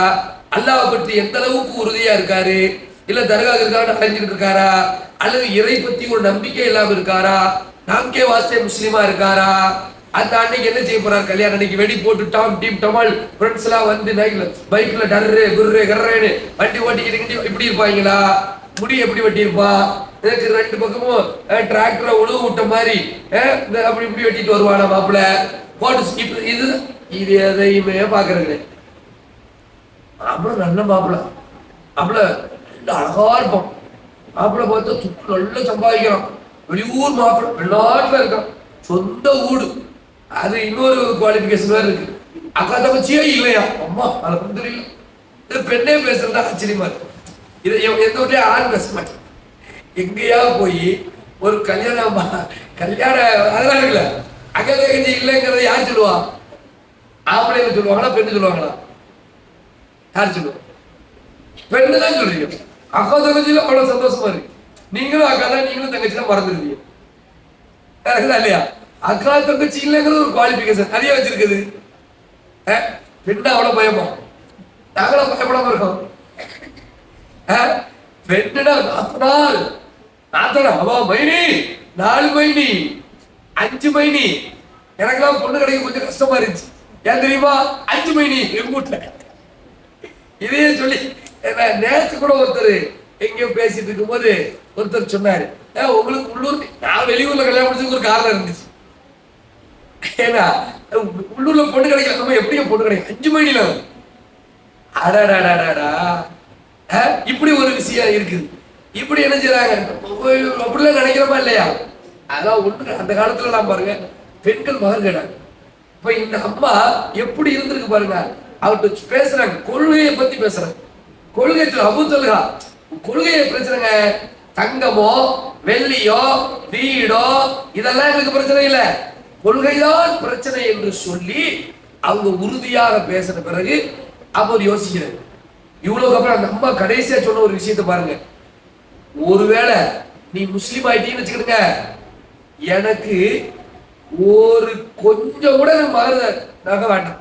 அல்லாஹ்வை பற்றி எந்த அளவுக்கு உறுதியா இருக்காரு, இல்ல தர்காவுக்கு இருக்காரு அடைஞ்சுக்கிட்டு இருக்காரா, அல்லது இறை பத்தி ஒரு நம்பிக்கை இல்லாம இருக்காரா, நாம்கே வாஸ்தே முஸ்லிமா இருக்காரா, அந்த அன்னைக்கு என்ன செய்ய போறாரு, கல்யாணம் அன்னைக்கு வெடி போட்டு டாம் டீம் டமால் ஃப்ரெண்ட்ஸ் எல்லாம் வந்து பைக்ல டர்ரு குர்ரு கர்றேன்னு வண்டி ஓட்டிக்கிட்டு இப்படி இருப்பாங்களா? முடி எப்படி வெட்டி இருப்பா, எனக்கு 2 பக்கமும் டிராக்டரை உழுவு விட்ட மாதிரி அப்படி இப்படி வெட்டிட்டு வருவானா மாப்பிள்ள போட்டு. இது எதையுமே பாக்குறது. மாப்பிள்ள நல்ல மாப்பிள்ள, மாப்பிள்ள அழகா இருப்பான். மாப்பிள்ள பார்த்தா துட்டு நல்லா சம்பாதிக்கிறான். வெளியூர் மாப்பிள்ள, வெளிநாட்டுல இருக்கான், சொந்த ஊடு. அது இன்னொரு குவாலிபிகேஷன் வேற இருக்கு. அக்கா தங்கச்சியே இல்லையா, அம்மா அல்ஹம்துலில்லாஹ். இந்த பெண்ணே பேசுறதா ஆச்சரியமா இருக்கு. இது எந்த ஊர்லயே ஆண் பேச மாட்டேன். எங்கேயா போய் ஒரு கல்யாணம் அதெல்லாம் இருக்குல்ல, அக்கா தங்கச்சி இல்லைங்கிறத யார் சொல்லுவா? ஆம்பளைங்க சொல்லுவாங்களா, பெண்ணு சொல்லுவாங்களா? யார் சொல்லுவா? பெண்ணு தான் சொல்றீங்க. அக்கா தங்கச்சியில அவ்வளவு சந்தோஷமா இருக்கு. நீங்களும் அக்கா தான், நீங்களும் தங்கச்சி தான் மறந்துருக்கீங்க இல்லையா? அக்கா தங்கச்சி இல்லைங்கிறது ஒரு குவாலிபிகேஷன், அதையே வச்சிருக்குது. பெண்ணு அவ்வளவு பயமா, நாங்களும் பயப்படாம இருக்கோம். பெண்ணுனா நாத்தனா அவா மைனி 4 மைனி 5 மைனி. எனக்கெல்லாம் பொண்ணு கிடைக்க கொஞ்சம் கஷ்டமா இருந்துச்சு. ஏன் தெரியுமா? 5 மைனி எங்க வீட்டுல. இதையே சொல்லி நேற்று கூட ஒருத்தர் எங்கேயோ பேசிட்டு இருக்கும் போது ஒருத்தர் சொன்னாரு, உங்களுக்கு உள்ளூர், நான் வெளியூர்ல கல்யாணம் முடிச்சதுக்கு ஒரு காரணம் இருந்துச்சு. ஏன்னா உள்ளூர்ல பொண்ணு கிடைக்கல, எப்படியும் பொண்ணு கிடைக்கும் 5 மைனில. அடாடாடாடா, இப்படி ஒரு விஷயம் இருக்குது. இப்படி என்ன செய்யறாங்க, அப்படிலாம் நினைக்கிறோமா இல்லையா? அதான் ஒண்ணு. அந்த காலத்துல நான் பாருங்க, பெண்கள் மகர் கேட்டாங்க. இப்ப இந்த அம்மா எப்படி இருந்திருக்கு பாருங்க. அவர்கிட்ட பேசுறாங்க, கொள்கையை பத்தி பேசுறாங்க. கொள்கை அபூத்தல்கா கொள்கையை பிரச்சனைங்க. தங்கமோ வெள்ளியோ வீடோ இதெல்லாம் எங்களுக்கு பிரச்சனை இல்லை, கொள்கைதான் பிரச்சனை என்று சொல்லி அவங்க உறுதியாக பேசின பிறகு அவர் யோசிக்கிறார். இவ்வளவு அப்புறம் அந்த அம்மா கடைசியா சொன்ன ஒரு விஷயத்தை பாருங்க. ஒருவேளை நீ முஸ்லீம் ஆயிட்டீன்னு வச்சுக்கிடுங்க, எனக்கு ஒரு கொஞ்சம் கூட நகை வேண்டாம்,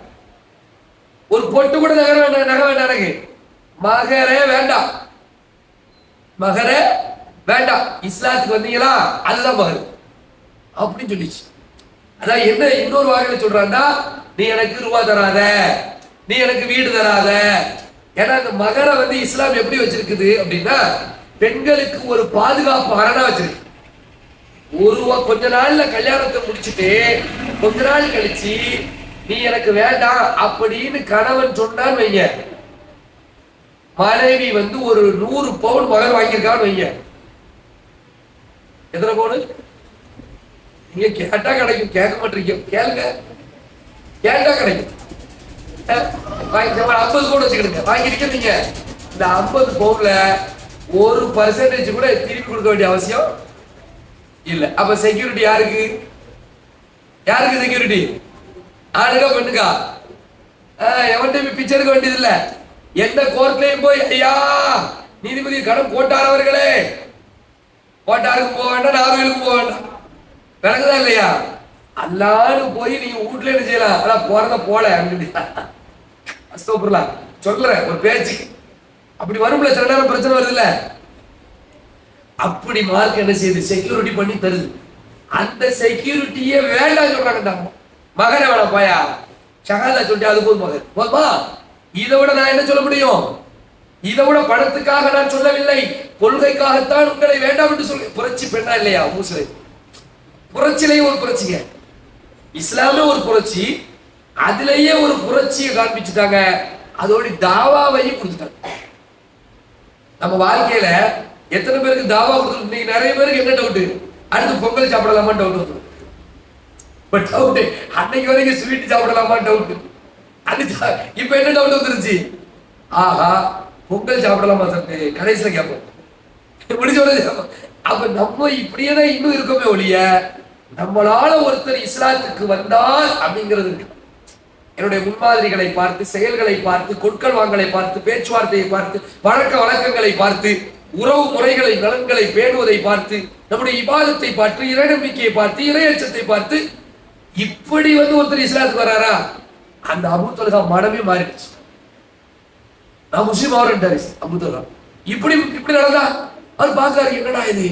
ஒரு பொட்டு கூட நகை வேண்டாம், எனக்கு மகரே வேண்டாம், மகரே வேண்டாம். இஸ்லாத்துக்கு வந்தீங்களா, அதுதான் மகர் அப்படின்னு சொல்லிச்சு. அதான் என்ன இன்னொரு வகையில சொல்றான்னா, நீ எனக்கு ரூபா தராத, நீ எனக்கு வீடு தராத. ஏன்னா அந்த மகரை வந்து இஸ்லாம் எப்படி வச்சிருக்குது அப்படின்னா, பெண்களுக்கு ஒரு பாதுகாப்பு அரணா வச்சிருக்கு. கொஞ்ச நாள்ல கல்யாணத்தை முடிச்சுட்டு கொஞ்ச நாள் கழிச்சு நீ எனக்கு வேண்டாம் அப்படின்னு கணவன் சொன்னான்னு வைங்க, மனைவி வந்து ஒரு 100 பவுன் மகர் வாங்கியிருக்கான்னு வைங்க, எத்தனை பவுன்? நீங்க கேட்டா கிடைக்கும், கேட்க மாட்டீங்க, கேளுங்க, கேட்டா கிடைக்கும். 50 பவுன் வச்சுக்கிடுங்க, வாங்கிருக்க நீங்க. இந்த 50 பவுன்ல 1% கூட திருப்பி கொடுக்க வேண்டிய அவசியம் இல்ல. அப்ப செக்யூரிட்டி யாருக்கு? யாருக்கு செக்யூரிட்டி? ஆணுக்கா பெண்ணுக்கா? எவன்கிட்ட பிச்சை எடுக்க வேண்டியது இல்ல. எந்த கோர்ட்லயும் போய் ஐயா நீதிபதி கடன் போட்டார் அவர்களே, போட்டாருக்கு போக வேண்டாம், நார்வேலுக்கு போக வேண்டாம். விளங்குதா இல்லையா? அல்லான்னு போய் நீங்க வீட்டுல என்ன செய்யலாம், அதான் போறத போல அஸ்தோபுரலாம் சொல்றேன் ஒரு பேச்சுக்கு. அப்படி வரும்ல, சில நேரம் பிரச்சனை வருது இல்ல, அப்படி மார்க் என்ன செய்யுது, செக்யூரிட்டி பண்ணி தருது. அந்த செக்யூரிட்டியே வேண்டாம் சொல்றாங்க. மகனை வேணாம் பாயா, ஷஹாதா சொல்லிட்டு அது போதும் மகன் போதுமா? இதை விட நான் என்ன சொல்ல முடியும்? இதை விட பணத்துக்காக நான் சொல்லவில்லை, கொள்கைக்காகத்தான் உங்களை வேண்டாம் என்று சொல்லி. புரட்சி பெண்ணா இல்லையா முஸ்லிம்? புரட்சியிலேயே ஒரு புரட்சிங்க, இஸ்லாமே ஒரு புரட்சி, அதுலயே ஒரு புரட்சியை காண்பிச்சுட்டாங்க. அதோட தாவாவையும் கொடுத்துட்டாங்க. நம்ம வாழ்க்கையில எத்தனை பேருக்கு தாவா கொடுத்துருக்கு? நிறைய பேருக்கு என்ன டவுட், அடுத்து பொங்கல் சாப்பிடலாமா டவுட் வந்து. டவுட் அன்னைக்கு வரைக்கும் ஸ்வீட் சாப்பிடலாமா டவுட். அது இப்ப என்ன டவுட் வந்துருச்சு, ஆஹா பொங்கல் சாப்பிடலாமா சார் கடைசியில கேட்போம். அப்ப நம்ம இப்படியே தான் இன்னும் இருக்கோமே ஒழிய, நம்மளால ஒருத்தர் இஸ்லாத்துக்கு வந்தால் அப்படிங்கிறது இருக்கு. என்னுடைய முன்மாதிரிகளை பார்த்து, செயல்களை பார்த்து, கொடுக்கல் வாங்கலை பார்த்து, பேச்சுவார்த்தையை பார்த்து, பழக்க வழக்கங்களை பார்த்து, உறவு முறைகளை நலன்களை பேணுவதை பார்த்து, நம்முடைய இபாதத்தை பார்த்து, இறை நம்பிக்கையை பார்த்து, இறையச்சத்தை பார்த்து, இப்படி வந்து ஒருத்தர் இஸ்லாத்துக்கு வராரா, அந்த அபூ தல்ஹா மனமே மாறிடுச்சு. நான் முஸ்லீம் ஆகிறேன்டாரு அபூ தல்ஹா. இப்படி இப்படி நடந்தா அவர் பார்க்காரு, என்னடா இது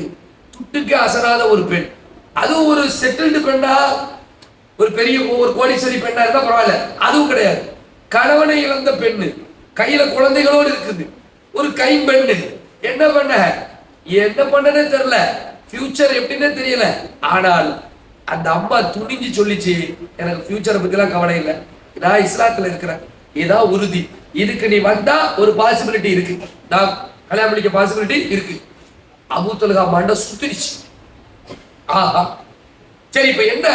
துட்டுக்கு அசராத ஒரு பெண், அதுவும் ஒரு செட்டில்டு பெண்ணா, ஒரு பெரிய ஒரு கோடீஸ்வரி பெண்ணா இருந்தா பரவாயில்ல, அதுவும் கிடையாது. கணவனை இழந்த பெண்ணு, கையில குழந்தைகளோடு இருக்குது, ஒரு கைம்பெண்ணு. என்ன பண்ண, என்ன பண்ணனே தெரியல, ஃபியூச்சர் எப்படின்னே தெரியல. ஆனால் அந்த அம்மா துணிஞ்சு சொல்லிச்சு, எனக்கு ஃபியூச்சரை பத்தி எல்லாம் கவலை இல்லை, நான் இஸ்லாத்துல இருக்கிறேன், இதான் உறுதி, இதுக்கு நீ வந்தா ஒரு பாசிபிலிட்டி இருக்கு, நான் கல்யாணம் பண்ணிக்க பாசிபிலிட்டி இருக்கு. அபூ தல்ஹா மண்ட சுத்திருச்சு. ஆஹா சரி, இப்ப என்ன,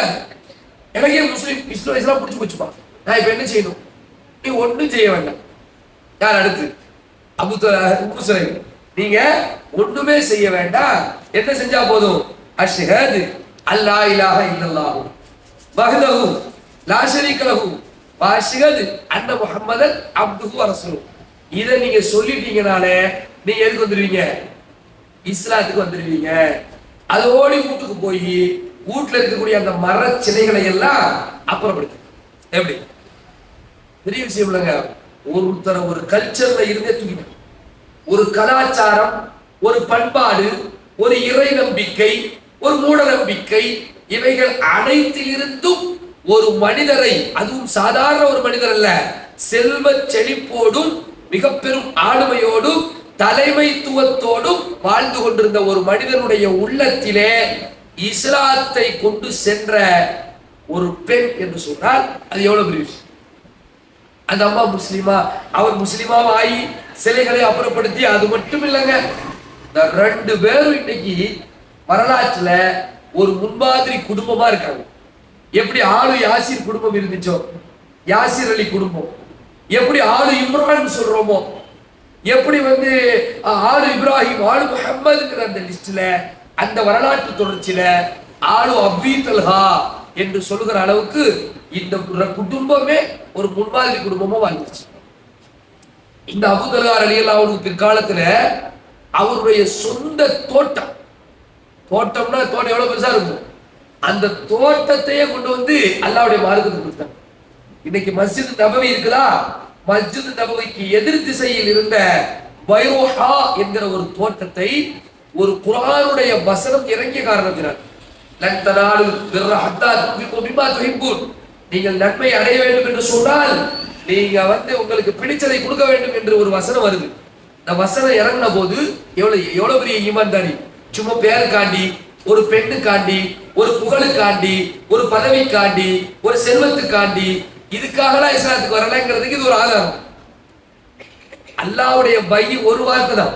எனக்கே முஸ்லீம் இஸ்லாம் பிடிச்சு போச்சுப்பா, நான் இப்ப என்ன செய்யணும்? நீ ஒண்ணும் செய்ய வேண்டாம். யார் அடுத்து? Abu Talha. நீங்க ஒண்ணுமே செய்ய வேண்டாம், என்ன செஞ்சா போதும், அஷ்ஹது அல்லா இலாஹ இல்லல்லாஹு வஹ்தஹு லா ஷரீக லஹு வ அஷ்ஹது அன்ன முஹம்மதன் அப்துஹு வ ரசூலுஹு. இதை நீங்க சொல்லிட்டீங்கனாலே நீங்க எதுக்கு வந்துருவீங்க? இஸ்லாத்துக்கு வந்துருவீங்க. அதோடு வீட்டுக்கு போய் வீட்டுல இருக்கக்கூடிய அந்த மர சிலைகளை எல்லாம் அப்புறப்படுத்து. எப்படி பெரிய விஷயம் இல்லைங்க. ஒருத்தர ஒரு கல்ச்சர்ல இருந்தே தூக்கிட்டு, ஒரு கலாச்சாரம், ஒரு பண்பாடு, ஒரு இறை நம்பிக்கை, ஒரு மூட நம்பிக்கை, இவைகள் அனைத்திலிருந்தும் ஒரு மனிதரை, அதுவும் சாதாரண ஒரு மனிதர் அல்ல, செல்வ செழிப்போடும் மிக பெரும் ஆளுமையோடும் தலைமைத்துவத்தோடும் வாழ்ந்து கொண்டிருந்த ஒரு மனிதனுடைய உள்ளத்திலே இஸ்லாத்தை கொண்டு சென்ற ஒரு பெண் என்று சொன்னால் அது எவ்வளவு பெரிய விஷயம். அந்த அம்மா முஸ்லிமா, அவர் முஸ்லிமாவை ஆகி சிலைகளை அப்புறப்படுத்தி, அது மட்டும் இல்லைங்க, இந்த 2 பேரும் இன்னைக்கு வரலாற்றுல ஒரு முன்மாதிரி குடும்பமா இருக்காங்க. எப்படி ஆளு யாசிர் குடும்பம் இருந்துச்சோ, யாசிர் அலி குடும்பம், எப்படி ஆளு இம்ரான் சொல்றோமோ, எப்படி வந்து ஆளு இப்ராஹிம், ஆளு முஹம்மதுங்கிற அந்த லிஸ்ட்ல, அந்த வரலாற்று தொடர்ச்சியில ஆளு அபீ தல்ஹா என்று சொல்லுகிற அளவுக்கு இந்த குடும்பமே ஒரு முன்மாதிரி குடும்பமா வாழ்ந்துச்சு. இந்த அபூ தல்ஹா ரலியல்லாஹு அன்ஹு பிற்காலத்துல அவருடைய சொந்த தோட்டம், தோட்டம்னா தோட்டம் எவ்வளவு பெருசா இருக்கும், அந்த தோட்டத்தையே கொண்டு வந்து அல்லாஹ்வுடைய மார்க்கத்துக்கு கொடுத்தாங்க. இன்னைக்கு மஸ்ஜித் நபவி இருக்குதா, மஸ்ஜித் நபவிக்கு எதிர் திசையில் இருந்த பைரோஹா என்கிற ஒரு தோட்டத்தை ஒரு குர்ஆனுடைய வசனம் இறங்கிய காரணத்தினால், லன் தனாலு பிர்ர ஹத்தா துன்ஃபிகு மிம்மா துஹிப்பூன், நீங்கள் நன்மை அடைய வேண்டும் என்று சொன்னால் நீங்க வந்து உங்களுக்கு பிடிச்சதை கொடுக்க வேண்டும் என்று ஒரு வசனம் வருது. இந்த வசனம் இறங்கின போது எவ்வளவு பெரிய ஈமான்தாரி, சும்மா பேருக்காண்டி, ஒரு பெண்ணுக்காண்டி, ஒரு புகழுக்காண்டி, ஒரு பதவிக்காண்டி, ஒரு செல்வத்துக்காண்டி, இதுக்காகலாம் இஸ்லாத்துக்கு வரலங்கிறதுக்கு இது ஒரு ஆதாரம். அல்லாஹ்வுடைய பை ஒரு வார்த்தை தான்.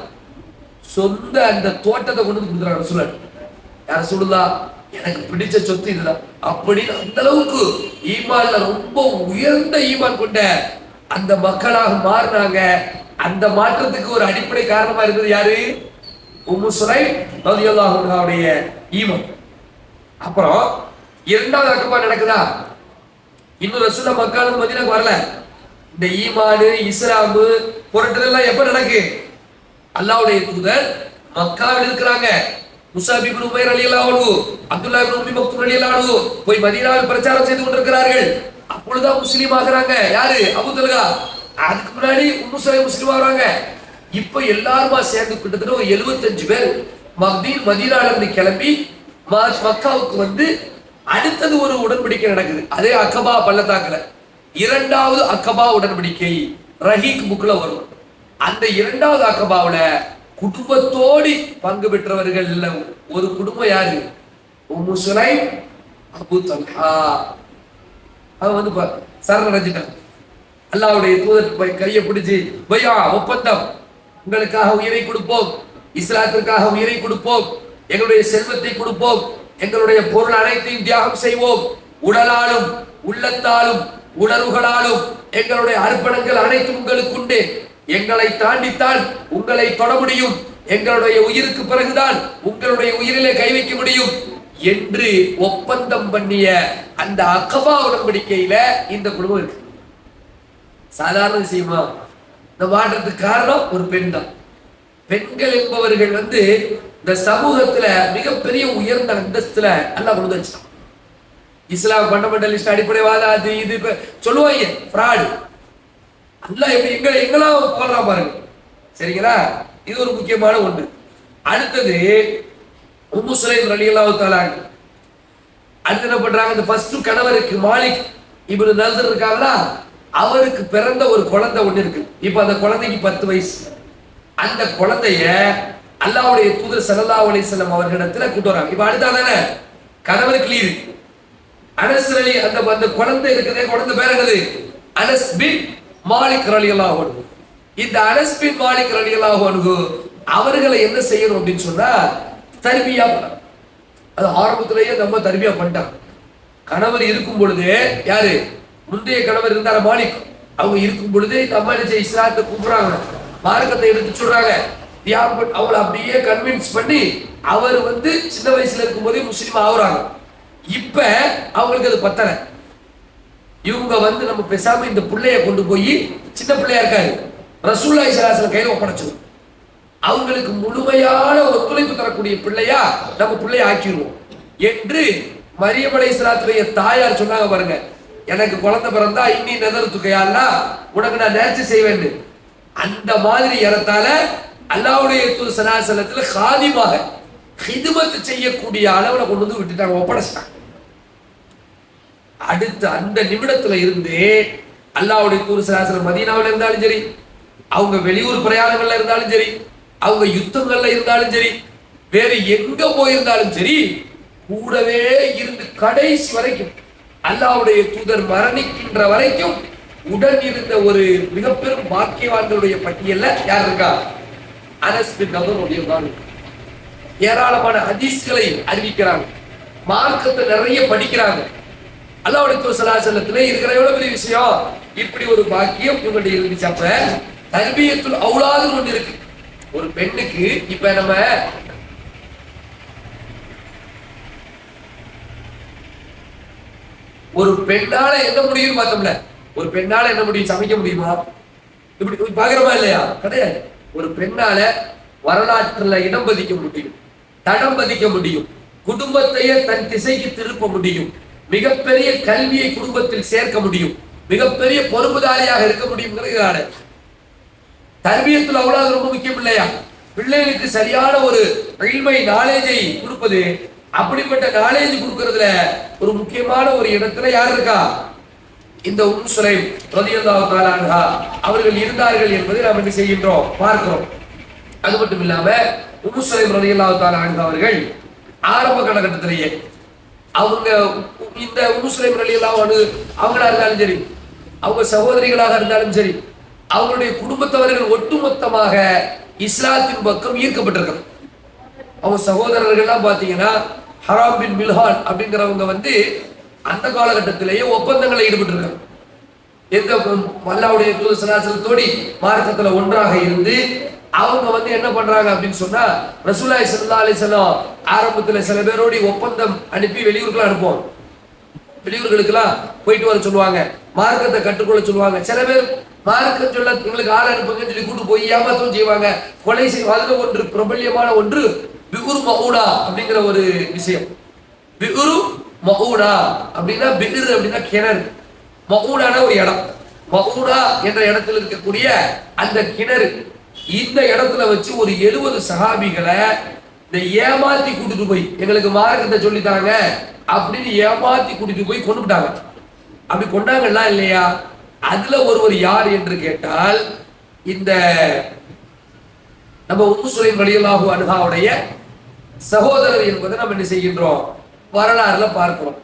சொந்த அந்த தோட்டத்தை கொண்டு வந்து கொடுக்குறாங்க ரசூலுல்லாஹ். யார் ரசூலுல்லாஹ், எனக்கு பிடிச்ச சொத்து இதுதான் அப்படின்னு அந்த அளவுக்கு ஈமான்ல ரொம்ப உயர்ந்த ஈமான் கொண்ட அந்த மக்களாக மாறினாங்க. அந்த மாற்றத்துக்கு ஒரு அடிப்படை காரணமா இருந்தது யாரு? உம்மு சுலைம் ரலியல்லாஹு அன்ஹாவுடைய ஈமான். அப்புறம் இரண்டாவது அக்கபா நடக்குதா? இன்னும் ரசூலுல்லாஹ் மக்கால மதீனாக்கு வரல. இந்த ஈமானு இஸ்லாமு புரட்டதெல்லாம் எப்ப நடக்கு? அல்லாஹ்வுடைய தூதர் மக்காவில் இருக்கிறாங்க. முஸாப் இப்னு உமைர் ரலியல்லாஹு அன்ஹு, அப்துல்லாஹ் இப்னு உம்மி மக்தூம் ரலியல்லாஹு அன்ஹு போய் மதீனாவில் பிரச்சாரம் செய்து கொண்டிருக்கிறார்கள். அப்பொழுதுதான் முஸ்லீம் ஆகுறாங்க. யாரு? Abu Talha. அதுக்கு முன்னாடி உம்மு சுலைம் முஸ்லீம் ஆகுறாங்க. இப்ப எல்லாருமா சேர்ந்து கிட்டத்தட்ட ஒரு 75 பேர் மதீனால இருந்து கிளம்பி மக்காவுக்கு வந்து அடுத்தது ஒரு உடன்படிக்கை நடக்குது. அதே அக்கபா பள்ளத்தாக்குல இரண்டாவது அக்கபா உடன்படிக்கை ரஹீக் புக்ல வரும். அந்த இரண்டாவது அக்கபாவுல குடும்பத்தோடி பங்கு பெற்றவர்கள் ஒரு குடும்பம் யாரு? உம்மு சுலைம், அபூ தல்ஹா. அவன் வந்து சரணடைஞ்சிட்டாங்க. அல்லாஹ்வுடைய தூதர் கையை பிடிச்சு பையா ஒப்பந்தம், உங்களுக்காக உயிரை கொடுப்போம், இஸ்லாத்திற்காக உயிரை கொடுப்போம், எங்களுடைய செல்வத்தை கொடுப்போம், எங்களுடைய பொருள் அனைத்தையும் தியாகம் செய்வோம், உடலாலும் உள்ளத்தாலும் உணர்வுகளாலும் எங்களுடைய அர்ப்பணங்கள் அனைத்தும் உங்களுக்கு உண்டு, எங்களை தாண்டித்தான் உங்களை தொட முடியும், எங்களுடைய உயிருக்கு பிறகுதான் உங்களுடைய உயிரிலே கை வைக்க முடியும் என்று ஒப்பந்தம் பண்ணிய அந்த அக்கபா உடன்படிக்கையில இந்த குடும்பம் இருக்கு. சாதாரண விஷயமா? இந்த மாற்றத்துக்கு காரணம் ஒரு பெண் தான். பெண்கள் என்பவர்கள் வந்து இந்த சமூகத்துல மிகப்பெரிய உயர்ந்த அந்தஸ்துல அல்லாஹ் கொண்டு வச்சிட்டான். இஸ்லாம் ஃபண்டமெண்டலிஸ்ட் அடிப்படைவாத அது இது சொல்லுவாங்க ஃப்ராடு. அல்லாஹ் எப்படி எங்கெல்லாம் போடுறான் பாருங்க. சரிங்களா? இது ஒரு முக்கியமான ஒன்று. அடுத்தது உம்மு சுலைம் ரலியல்லாஹு தஆலா அடுத்து என்ன பண்றாங்க? இந்த ஃபர்ஸ்ட் கணவருக்கு மாலிக் இப்னு நஸர் இருக்காங்களா, அவருக்கு பிறந்த ஒரு குழந்தை ஒண்ணு இருக்கு. இப்ப அந்த குழந்தைக்கு 10 வயசு. அந்த குழந்தைய அல்லாஹ்வுடைய தூதர் ஸல்லல்லாஹு அலைஹி வஸல்லம் அவர்களிடத்துல கூட்டு வராங்க. இப்ப அடுத்தாதானே கணவருக்கு லீவு. அனஸ் அலி அந்த குழந்தை இருக்குதே, குழந்தை பேர் என்னது? அனஸ் பின் மாலிக் ரலியல்லாஹு அன்ஹு. இந்த அனஸ் பின் மாலிக் ரலியல்லாஹு அன்ஹு அவர்களை என்ன செய்யணும் அப்படின்னு சொன்னா தர்பியா பண்ண. அது ஆரம்பத்திலேயே நம்ம தர்பியா பண்ணிட்டாங்க. கணவர் இருக்கும் பொழுது யாரு? முந்தைய கணவர் இருந்தார மாலிக். அவங்க இருக்கும் பொழுது நம்ம என்ன செய்ய இஸ்லாத்தை கூப்பிடுறாங்க, மார்க்கத்தை எடுத்து சொல்றாங்க, அவங்களை அப்படியே கன்வின்ஸ் பண்ணி அவர் வந்து சின்ன வயசுல இருக்கும் போதே முஸ்லீம் ஆகுறாங்க. இப்ப அவங்களுக்கு அது பத்தல. இவங்க வந்து நம்ம பேசாம இந்த பிள்ளைய கொண்டு போய், சின்ன பிள்ளையா இருக்காரு, ரசூலுல்லாஹி ஸல்லல்லாஹு அலைஹி வஸல்லம் கையில ஒப்படைச்சிடும். அவங்களுக்கு முழுமையான ஒத்துழைப்பு தரக்கூடிய பிள்ளையா நம்ம பிள்ளைய ஆக்கிடுவோம் என்று மரியம் அலைஹிஸ்ஸலாத்துடைய தாயார் சொன்னாங்க பாருங்க. எனக்கு குழந்தை பிறந்தா இன்னி நதர்த்துக்கையால உனக்கு நான் நேர்ச்சி செய்வேன். அந்த மாதிரி இடத்தால அல்லாஹ்வுடைய தூதர் ஸல்லல்லாஹு அலைஹி வஸல்லத்துல காதிமாக ஹிதுமத் செய்யக்கூடிய அளவுல கொண்டு வந்து விட்டுட்டாங்க, ஒப்படைச்சிட்டாங்க. அடுத்து அந்த நிமிடத்துல இருந்து அல்லாஹ்வுடைய தூதர் ஸல்லல்லாஹு அலைஹி வஸல்லம் மதீனாவுல இருந்தாலும் சரி, அவங்க வெளியூர் பிரயாணங்கள்ல இருந்தாலும் சரி, அவங்க யுத்தங்கள்ல இருந்தாலும் சரி, வேறு எங்க போயிருந்தாலும் சரி, கூடவே இருந்து கடைசி வரைக்கும் அல்லாஹ்வுடைய தூதர் மரணிக்கின்ற வரைக்கும் உடன் இருந்த ஒரு மிக பெரும் பாக்கியவான்களுடைய பட்டியல்ல யார் இருக்கா? அனஸ் பின் நதர் ரலியல்லாஹு அன்ஹு. ஏராளமான ஹதீஸ்களை அறிவிக்கிறாங்க, மார்க்கத்தை நிறைய படிக்கிறாங்க. அல்லாஹ்வுடைய தூதர் ஸல்லல்லாஹு அலைஹி வஸல்லம் இருக்கிற எவ்வளவு பெரிய விஷயம். இப்படி ஒரு பாக்கியம் இவங்கள்ட்ட இருந்துச்சு. அப்ப தர்பியத்துல் அவுலாதுன்னு ஒன்று இருக்கு ஒரு பெண்ணுக்கு. இப்ப நம்ம ஒரு பெண்ணால என்ன முடியும் பார்த்தோம்ல, ஒரு பெண்ணால என்ன முடியும்? சமைக்க முடியுமா? இப்படி பாக்குறமா இல்லையா? கிடையாது. ஒரு பெண்ணால வரலாற்றுல இடம் பதிக்க முடியும், தடம் பதிக்க முடியும், குடும்பத்தையே தன் திசைக்கு திருப்ப முடியும், மிகப்பெரிய கல்வியை குடும்பத்தில் சேர்க்க முடியும், மிகப்பெரிய பொறுப்புதாரியாக இருக்க முடியும். தர்பியத்துல் அவுலாத் ரொம்ப முக்கியம் இல்லையா? பிள்ளைகளுக்கு சரியான ஒரு இல்மை நாலேஜை கொடுப்பது. அப்படிப்பட்ட நாலேஜ் கொடுக்கறதுல ஒரு முக்கியமான ஒரு இடத்துல யார் இருக்கா? இந்த உம்மு சுலைம் ரலியல்லாஹு தஆலா அன்ஹா அவர்கள் இருந்தார்கள் என்பதை நாம் என்ன செய்கின்றோம், பார்க்கிறோம். அது மட்டும் இல்லாம உம்மு சுலைம் ரலியல்லாஹு தஆலா அன்ஹா அவர்கள் ஆரம்ப காலகட்டத்திலேயே அவங்க இந்த உம்மு சுலைம் ரலியல்லாஹு அன்ஹு அவங்களா இருந்தாலும் சரி, அவங்க சகோதரிகளாக இருந்தாலும் சரி, அவங்களுடைய குடும்பத்தவர்கள் ஒட்டுமொத்தமாக இஸ்லாத்தின் பக்கம் ஈர்க்கப்பட்டிருக்கிறார். அவங்க சகோதரர்கள்லாம் பார்த்தீங்கன்னா ஹராம் பின் மில்ஹான் அப்படிங்கிறவங்க வந்து அந்த காலகட்டத்திலேயே ஒப்பந்தங்களை ஈடுபட்டிருக்காங்க. எந்த அல்லாஹ்வுடைய தூதர் ஸல்லல்லாஹு அலைஹி வஸல்லத்தோடு மார்க்கத்துல ஒன்றாக இருந்து அவங்க வந்து என்ன பண்றாங்க அப்படின்னு சொன்னா, ரசூலுல்லாஹி ஸல்லல்லாஹு அலைஹி வஸல்லம் ஆரம்பத்துல சில பேரோட ஒப்பந்தம் அனுப்பி வெளியூருக்குலாம் அனுப்புவாங்க. வெளியூர்களுக்கெல்லாம் போயிட்டு வர சொல்லுவாங்க, மார்க்கத்தை கற்றுக்கொள்ள சொல்லுவாங்க. சில பேர் மார்க்கம் சொல்ல எங்களுக்கு ஆள் அனுப்புங்கன்னு சொல்லி கூட்டு போய் ஏமாத்தவும் செய்வாங்க, கொலை செய்வாங்க. அதுல ஒன்று பிரபல்யமான ஒன்று பிகுரு மவுடா அப்படிங்கிற ஒரு விஷயம். பிகுரு மவுடா அப்படின்னா, பிகுரு அப்படின்னா கிணறு, மவுடான ஒரு இடம். மவுடா என்ற இடத்துல இருக்கக்கூடிய அந்த கிணறு, இந்த இடத்துல வச்சு ஒரு 70 சஹாபிகளை இந்த ஏமாத்தி கூட்டிட்டு போய் எங்களுக்கு மார்க்கத்தை சொல்லித்தாங்க அப்படின்னு ஏமாத்தி கூட்டிட்டு போய் கொண்டுட்டாங்க. அப்படி கொண்டாங்களா இல்லையா? அதுல ஒருவர் யார் என்று கேட்டால், இந்த நம்ம உம்மு சுலைம் ரலியல்லாஹு அன்ஹாவுடைய சகோதரர் என்பதை நம்ம என்ன செய்கின்றோம், வரலாறுல பார்க்கிறோம்.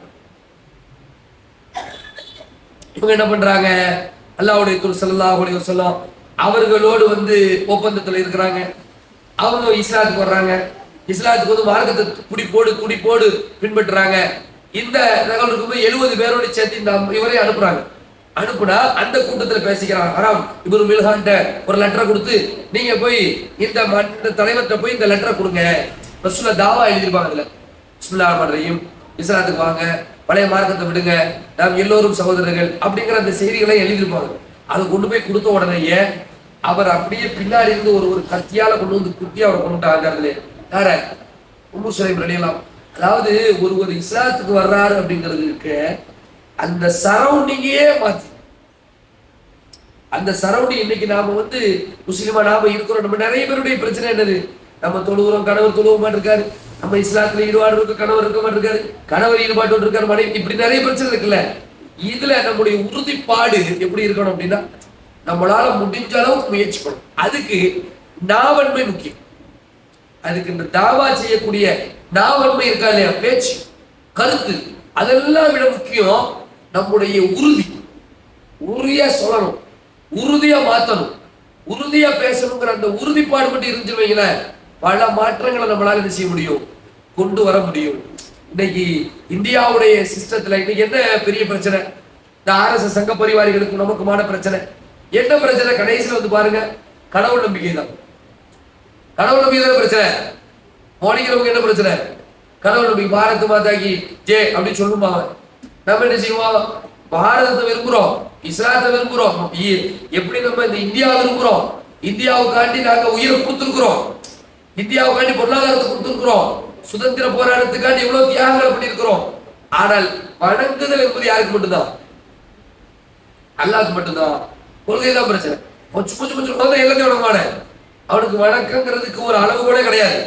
இவங்க என்ன பண்றாங்க, அல்லாஹ்வுடைய தூதர் ஸல்லல்லாஹு அலைஹி வஸல்லம் அவர்களோடு வந்து ஒப்பந்தத்தில் இருக்கிறாங்க. அவங்க இஸ்லாத்துக்கு வர்றாங்க. இஸ்லாத்துக்கு வந்து மார்க்கத்தை துடிப்போடு பின்பற்றுறாங்க. இந்த நகலுக்கு போய் 70 பேரோடு சேர்த்து இந்த இவரை அனுப்புறாங்க. அனுப்புனா அந்த கூட்டத்தில் பேசிக்கிறாங்க. ஹராம் இப்னு மில்ஹான்ட்ட ஒரு லெட்டரை கொடுத்து, நீங்க போய் இந்த தலைவர்கிட்ட போய் இந்த லெட்டரை கொடுங்க. ரசூலுல்லாஹ் தாவா எழுதிருப்பாங்க. அதுல பிஸ்மில்லாஹிர் ரஹ்மானிர் ரஹீம், இஸ்லாத்துக்கு வாங்க, பழைய மார்க்கத்தை விடுங்க, நாம் எல்லோரும் சகோதரர்கள் அப்படிங்கிற அந்த செய்திகளை எழுதியிருப்பாங்க. அதை கொண்டு போய் கொடுத்த உடனேயே அவர் அப்படியே பின்னாடி இருந்து ஒரு கத்தியால கொண்டு வந்து குத்தி அவரை கொண்டுட்டாங்க. யார? உம்மு சுலைம் ரலியல்லாஹு. அதாவது ஒரு இஸ்லாத்துக்கு வர்றாரு அப்படிங்கிறதுக்கு அந்த சரௌண்டிங்கே மாத்தி, அந்த சரௌண்டிங் இன்னைக்கு நாம வந்து முஸ்லிமா நாம இருக்கிறோம். நம்ம நிறைய பேருடைய பிரச்சனை என்னது, நம்ம தொழுகிறோம், கணவர் தொழுவ மாட்டிருக்காரு, நம்ம இஸ்லாத்துல ஈடுபாடு இருக்கு, கணவர் இருக்க மாட்டிருக்காரு, கணவர் ஈடுபாட்டோடு இருக்காரு, மனைவி, இப்படி நிறைய பிரச்சனை இருக்குல்ல. இதுல நம்முடைய உறுதிப்பாடு எப்படி இருக்கணும் அப்படின்னா, நம்மளால முடிஞ்ச அளவுக்கு முயற்சி பண்ணணும். அதுக்கு நாவன்மை முக்கியம். அதுக்கு இந்த தாவா செய்யக்கூடிய நாவன்மை இருக்கா இல்லையா, பேச்சு, கருத்து, அதெல்லாம் விட முக்கியம் நம்முடைய உறுதி. உறுதியா சொல்லணும், உறுதியா மாத்தணும், உறுதியா பேசணுங்கிற அந்த உறுதிப்பாடு மட்டும் இருந்துச்சு வைங்களேன், பல மாற்றங்களை நம்மளால என்ன செய்ய முடியும், கொண்டு வர முடியும். இன்னைக்கு இந்தியாவுடைய சிஸ்டத்துல இன்னைக்கு என்ன பெரிய பிரச்சனை, இந்த RSS சங்க பரிவாரிகளுக்கு நமக்குமான பிரச்சனை என்ன பிரச்சனை? கடைசியில் வந்து பாருங்க, கடவுள் நம்பிக்கை தான். கடவுள் நம்பிக்கை தான் பிரச்சனை. மோடிக்கிறவங்க என்ன பிரச்சனை, கடவுள் நம்பிக்கை. பாரத் மாதாக்கு ஜே அப்படின்னு சொல்லுமா, நம்ம என்ன செய்வோம், பாரதத்தை விரும்புறோம், இஸ்லாத்தை விரும்புறோம். எப்படி நம்ம இந்த இந்தியாவை விரும்புறோம், இந்தியாவுக்காண்டி நாங்க உயிரை கொடுத்துருக்கிறோம், இந்தியாவுக்காண்டி பொருளாதாரத்தை கொடுத்துருக்கிறோம், சுதந்திர போராட்டத்துக்காண்டி இவ்வளவு தியாகங்கள் பண்ணியிருக்கிறோம். ஆனால் வணங்குதல் என்பது யாருக்கு மட்டும்தான், அல்லாஹ்வுக்கு மட்டும்தான். கொள்கைதான் பிரச்சனை. எல்லாத்தையும் வணங்குவான, அவனுக்கு வணக்கங்கிறதுக்கு ஒரு அளவு கூட கிடையாது.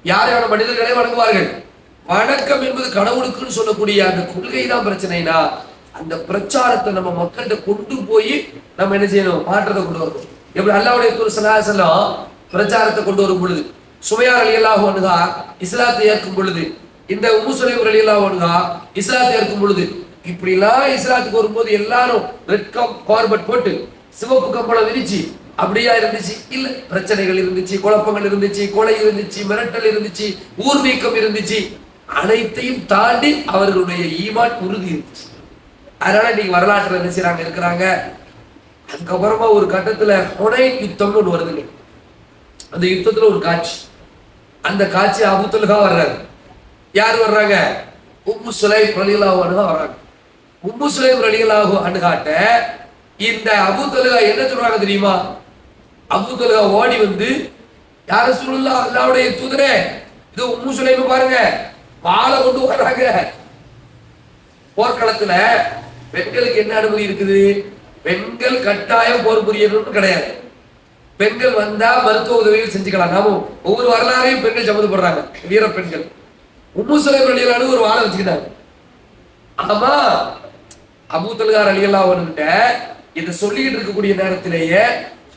யாரையான மனிதர்களே வணங்குவார்கள். வணக்கம் என்பது கடவுளுக்குன்னு சொல்லக்கூடிய அந்த கொள்கை தான் பிரச்சனைனா, அந்த பிரச்சாரத்தை நம்ம மக்கள்கிட்ட கொண்டு போய் நம்ம என்ன செய்யணும், மாற்றத்தை கொண்டு வரணும். எப்படி அல்லாஹ்வுடைய தூதர் ஸல்லல்லாஹு அலைஹி வஸல்லம் பிரச்சாரத்தை கொண்டு வரும் பொழுது, சுமையா ரலியல்லாஹு அன்ஹா இஸ்லாத்தை ஏற்கும் பொழுது, இந்த உம்மு சுலைம் ரலியல்லாஹு அன்ஹா இஸ்லாத்தை ஏற்கும் பொழுது, இப்படிலாம் இஸ்லாத்துக்கு வரும்போது எல்லாரும் ரெட் கார்பெட் போட்டு சிவப்பு கம்பளம் விரிச்சு அப்படியா இருந்துச்சு? இல்ல, பிரச்சனைகள் இருந்துச்சு, குழப்பங்கள் இருந்துச்சு, கொலை இருந்துச்சு, மிரட்டல் இருந்துச்சு, ஊர் நீக்கம் இருந்துச்சு. அனைத்தையும் தாண்டி அவர்களுடைய ஈமான் உறுதி இருந்துச்சு. அதனால இன்னைக்கு வரலாற்றுல என்ன செய்றாங்க, இருக்கிறாங்க. அதுக்கப்புறமா ஒரு கட்டத்துல ஹுனைன் யுத்தம்னு ஒண்ணு வருதுங்க. அந்த யுத்தத்துல ஒரு காட்சி, அந்த காட்சி அபூ தல்ஹா வர்றாரு. யார் வர்றாங்க? உம்மு சுலைம் ரலியல்லாஹு அன்ஹா வர்றாங்க. உம்மு சுலைம் ரலியல்லாஹு அன்ஹாட்ட இந்த அபூ தல்ஹா என்ன சொல்றாங்க தெரியுமா? அபூ தல்ஹா ஓடி வந்து, யா ரசூலுல்லாஹ், அல்லாஹ்வுடைய தூதரே, இது உம்மு சுலைம் பாருங்க, வாளை கொண்டு வர்றாங்க. போர்க்களத்துல பெண்களுக்கு என்ன அனுமதி இருக்குது? பெண்கள் கட்டாயம் போர் புரியணும்னு கிடையாது. பெண்கள் வந்தா மருத்துவ உதவிகள் செஞ்சுக்கலாம். நாம ஒவ்வொரு வரலாறையும் பெண்கள் சம்மந்தப்படுறாங்க, வீர பெண்கள். உம்மு சுலைம் ரலியல்லாஹு ஒரு வாளை வச்சுக்கிட்டாங்க. ஆமா, அபூ தல்ஹா ரலியல்லாஹு அன்ஹு இதை சொல்லிட்டு இருக்கக்கூடிய நேரத்திலேயே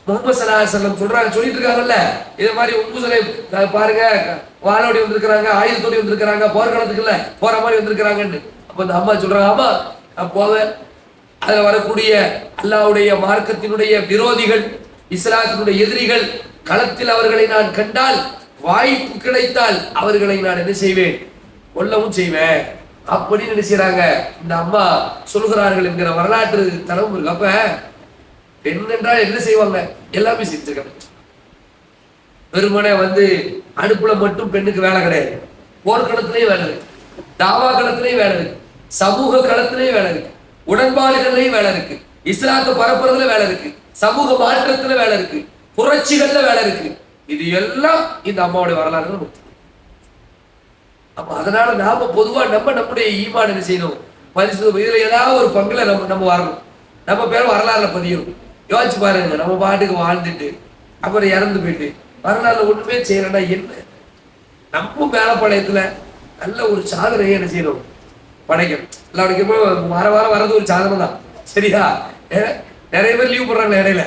முஹம்மது ஸல்லல்லாஹு அலைஹி வஸல்லம் சொல்லிட்டு இருக்காங்கல்ல, இதே மாதிரி உம்மு சுலைம் பாருங்க, வாளோடி வந்திருக்கிறாங்க, ஆயுதத்தோடி வந்திருக்கிறாங்க, போர்க்களத்துக்குள்ள போற மாதிரி வந்திருக்கிறாங்கன்னு. அப்ப அந்த அம்மா சொல்றாங்க, ஆமா நான் போவேன், அதில் வரக்கூடிய அல்லாஹ்வுடைய மார்க்கத்தினுடைய விரோதிகள், இஸ்லாத்தினுடைய எதிரிகள் களத்தில் அவர்களை நான் கண்டால், வாய்ப்பு கிடைத்தால் அவர்களை நான் என்ன செய்வேன், கொல்லவும் செய்வேன் அப்படின்னு என்ன செய்யறாங்க இந்த அம்மா சொல்கிறார்கள் என்கிற வரலாற்று தரவும் இருக்கு. அப்ப பெண் என்றால் என்ன செய்வாங்க, எல்லாமே செஞ்சிருக்காங்க. வெறுமனே அடுப்புல மட்டும் பெண்ணுக்கு வேலை கிடையாது. போர்க்களத்திலேயே வேலை இருக்கு, தாவா களத்திலேயே வேலை இருக்கு, சமூக களத்திலேயே வேலை இருக்கு, உடன்பாடுகள்லயும் வேலை இருக்கு, இஸ்லாத்தை பரப்புறதுல வேலை இருக்கு, சமூக மாற்றத்துல வேலை இருக்கு, புரட்சிகள்ல வேலை இருக்கு. இது எல்லாம் இந்த அம்மாவுடைய வரலாறு. அப்ப அதனால நாம பொதுவா நம்முடைய ஈமான் என்ன செய்யணும், பரிசு இதுல ஏதாவது ஒரு பங்குல நம்ம வரணும், நம்ம பேர் வரலாறுல பதியணும். யோசிச்சு பாருங்க, நம்ம பாட்டுக்கு வாழ்ந்துட்டு அப்புறம் இறந்து போயிட்டு வரலாறுல ஒண்ணுமே செய்யலன்னா என்ன? நம்ம மேலப்பாளையத்துல நல்ல ஒரு சாதனையை என்ன செய்யணும், படைக்கணும். எல்லாருக்கும் வார வாரம் வர்றது ஒரு சாதனை தான், சரியா? நிறைய பேர் லீவ் போடுறாங்களே இடையில,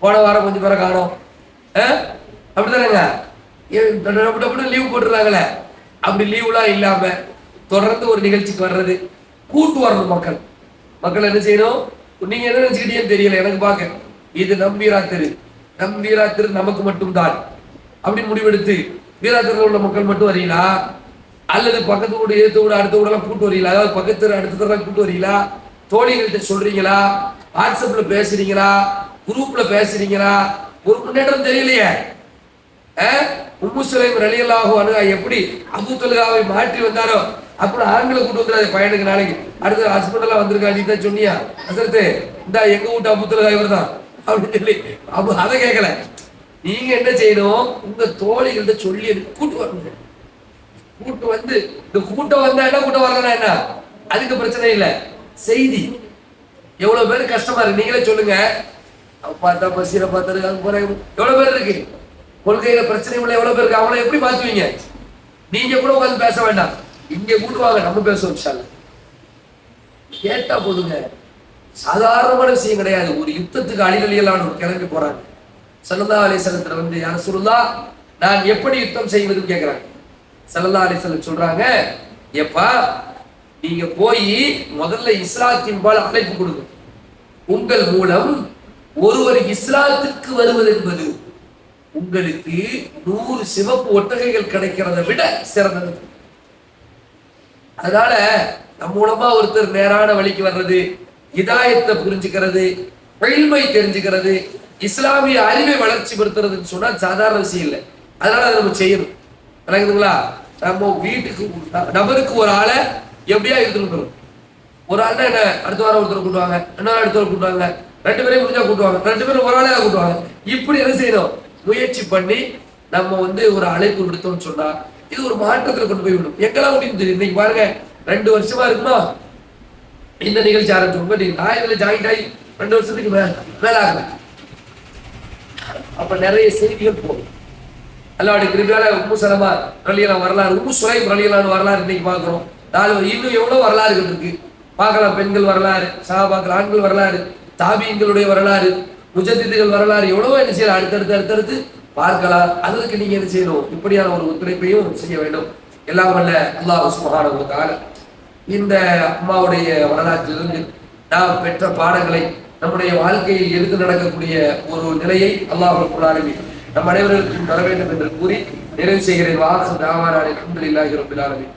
போன வாரம் கொஞ்சம் பேரை காணோம், அப்படித்தானேங்க? லீவ் போட்டுறாங்களே, அப்படி லீவ்லாம் இல்லாம தொடர்ந்து ஒரு நிகழ்ச்சிக்கு வர்றது, கூட்டு வரணும். மக்கள் என்ன செய்யணும், நீங்க என்ன நினைச்சுக்கிட்டீங்கன்னு தெரியல எனக்கு பார்க்க, இது நம் வீரா திரு நமக்கு மட்டும் தான் அப்படின்னு முடிவெடுத்து வீரா தெருவில் உள்ள மக்கள் மட்டும் வரீங்களா, அல்லது பக்கத்து வீடு எதிர்த்து வீடு அடுத்த வீடெல்லாம் கூட்டு வரீங்களா, அதாவது பக்கத்து அடுத்த தெருலாம் கூட்டு வரீங்களா, தோழிகள்கிட்ட சொல்றீங்களா, வாட்ஸ்அப்ல பேசுறீங்களா, குரூப்ல பேசுறீங்களா? ஒரு முன்னேற்றம் தெரியலையே. உம்மு சுலைம் ரலியல்லாஹு அன்ஹா எப்படி அபூ தல்ஹாவை மாற்றி வந்தாரோ அப்படி ஆண்களை கூட்டு வந்துடாது பையனுக்கு. நாளைக்கு அடுத்த ஹஸ்பண்ட் எல்லாம் வந்திருக்கா, நீ தான் சொன்னியா அசரத்து இந்த எங்க வீட்டு அபூ தல்ஹா இவர் தான் அப்படின்னு சொல்லி அதை கேட்கல. நீங்க என்ன செய்யணும், உங்க தோழிகள்கிட்ட சொல்லி கூட்டு வரணும். கூட்டு வந்து இந்த கூட்டம் வந்தா என்ன, கூட்டம் வரலன்னா என்ன, அதுக்கு பிரச்சனை இல்லை. செய்தி எவ்வளவு பேரு கஷ்டமா இருக்கு நீங்களே சொல்லுங்க. பார்த்தா பசீரை பார்த்தாரு, அங்க போற எவ்வளவு பேர் இருக்கு, கொள்கையில பிரச்சனை உள்ள எவ்வளவு பேருக்கு, அவங்கள எப்படி மாத்துவீங்க? நீங்க கூட உட்காந்து பேச வேண்டாம், இங்க கூட்டுவாங்க, நம்ம பேசுவோம். கேட்டா போதுங்க, சாதாரணமான விஷயம் கிடையாது. ஒரு யுத்தத்துக்கு அணிவழியெல்லாம் கிளம்பி போறாங்க. ஸல்லல்லாஹு அலைஹி வஸல்லம் யா ரசூலுல்லாஹ் நான் எப்படி யுத்தம் செய்வதுன்னு கேட்கிறாங்க. ஸல்லல்லாஹு அலைஹி வஸல்லம் சொல்றாங்க, எப்பா நீங்க போய் முதல்ல இஸ்லாத்தின் பால் அழைப்பு கொடுங்க. உங்கள் மூலம் ஒருவர் இஸ்லாத்திற்கு வருவது என்பது உங்களுக்கு 100 சிவப்பு ஒட்டகைகள் கிடைக்கிறத விட சிறந்தது. அதனால நம் மூலமா ஒருத்தர் நேரான வழிக்கு வர்றது, ஹிதாயத்தை புரிஞ்சுக்கிறது, இல்மை தெரிஞ்சுக்கிறது, இஸ்லாமிய அறிவை வளர்ச்சி பெறுத்துறதுன்னு சொன்னா சாதாரண விஷயம் இல்லை. அதனால அதை நம்ம செய்யணும். விளங்குதுங்களா? நம்ம வீட்டுக்கு நபருக்கு ஒரு ஆளை எப்படியா இருந்துருக்கணும். ஒரு ஆள் தான் என்ன அடுத்த வாரம் ஒருத்தர் கூட்டுவாங்க, இன்னொரு அடுத்த கூட்டுவாங்க, 2 பேரையும் முடிஞ்சா கூட்டுவாங்க, 2 பேரும் ஒரு ஆளே கூட்டுவாங்க. இப்படி என்ன செய்யணும், முயற்சி பண்ணி நம்ம ஒரு அழைப்பு விடுத்தோம்னு சொன்னா இது ஒரு மாற்றத்தில் கொண்டு போய் விடும். எங்கெல்லாம் முடியும் இன்னைக்கு பாருங்க, 2 வருஷமா இருக்குமா இந்த நிகழ்ச்சி ஆரம்பிச்சோம். நீங்க நான் இதுல ஜாயிண்ட் ஆகி 2 வருஷத்துக்கு மேல ஆகல. அப்ப நிறைய செய்திகள் போகும். அல்லாஹ்வுடைய கிருபையால உம்மு சலமா ரலியல்லாஹு வரலாறு, உம்மு சுலைம் ரலியல்லாஹு வரலாறு இன்னைக்கு பாக்குறோம். இன்னும் எவ்வளவு வரலாறுகள் இருக்கு பார்க்கலாம். பெண்கள் வரலாறு, சஹாபாக்கள் ஆண்கள் வரலாறு, தாபீன்களுடைய வரலாறு, முஜத்திதுகள் வரலாறு, எவ்வளவோ என்ன செய்யலாம், அடுத்தடுத்து பார்க்கலாம். அதற்கு நீங்க என்ன செய்யணும், இப்படியான ஒரு ஒத்துழைப்பையும் செய்ய வேண்டும். எல்லாம் வல்ல அல்லாஹ் சுப்ஹானஹு வ தஆலா இந்த அம்மாவுடைய வரலாற்றிலிருந்து நாம் பெற்ற பாடங்களை நம்முடைய வாழ்க்கையில் எடுத்து நடக்கக்கூடிய ஒரு நிலையை அல்லாஹ் ரப்பல் ஆலமீன் நம் அனைவருக்கும் தர வேண்டும் என்று கூறி நிறைவு செய்கிறேன். வாஹ் தாவானா அல்ஹம்துலில்லாஹி ரப்பில் ஆலமீன்.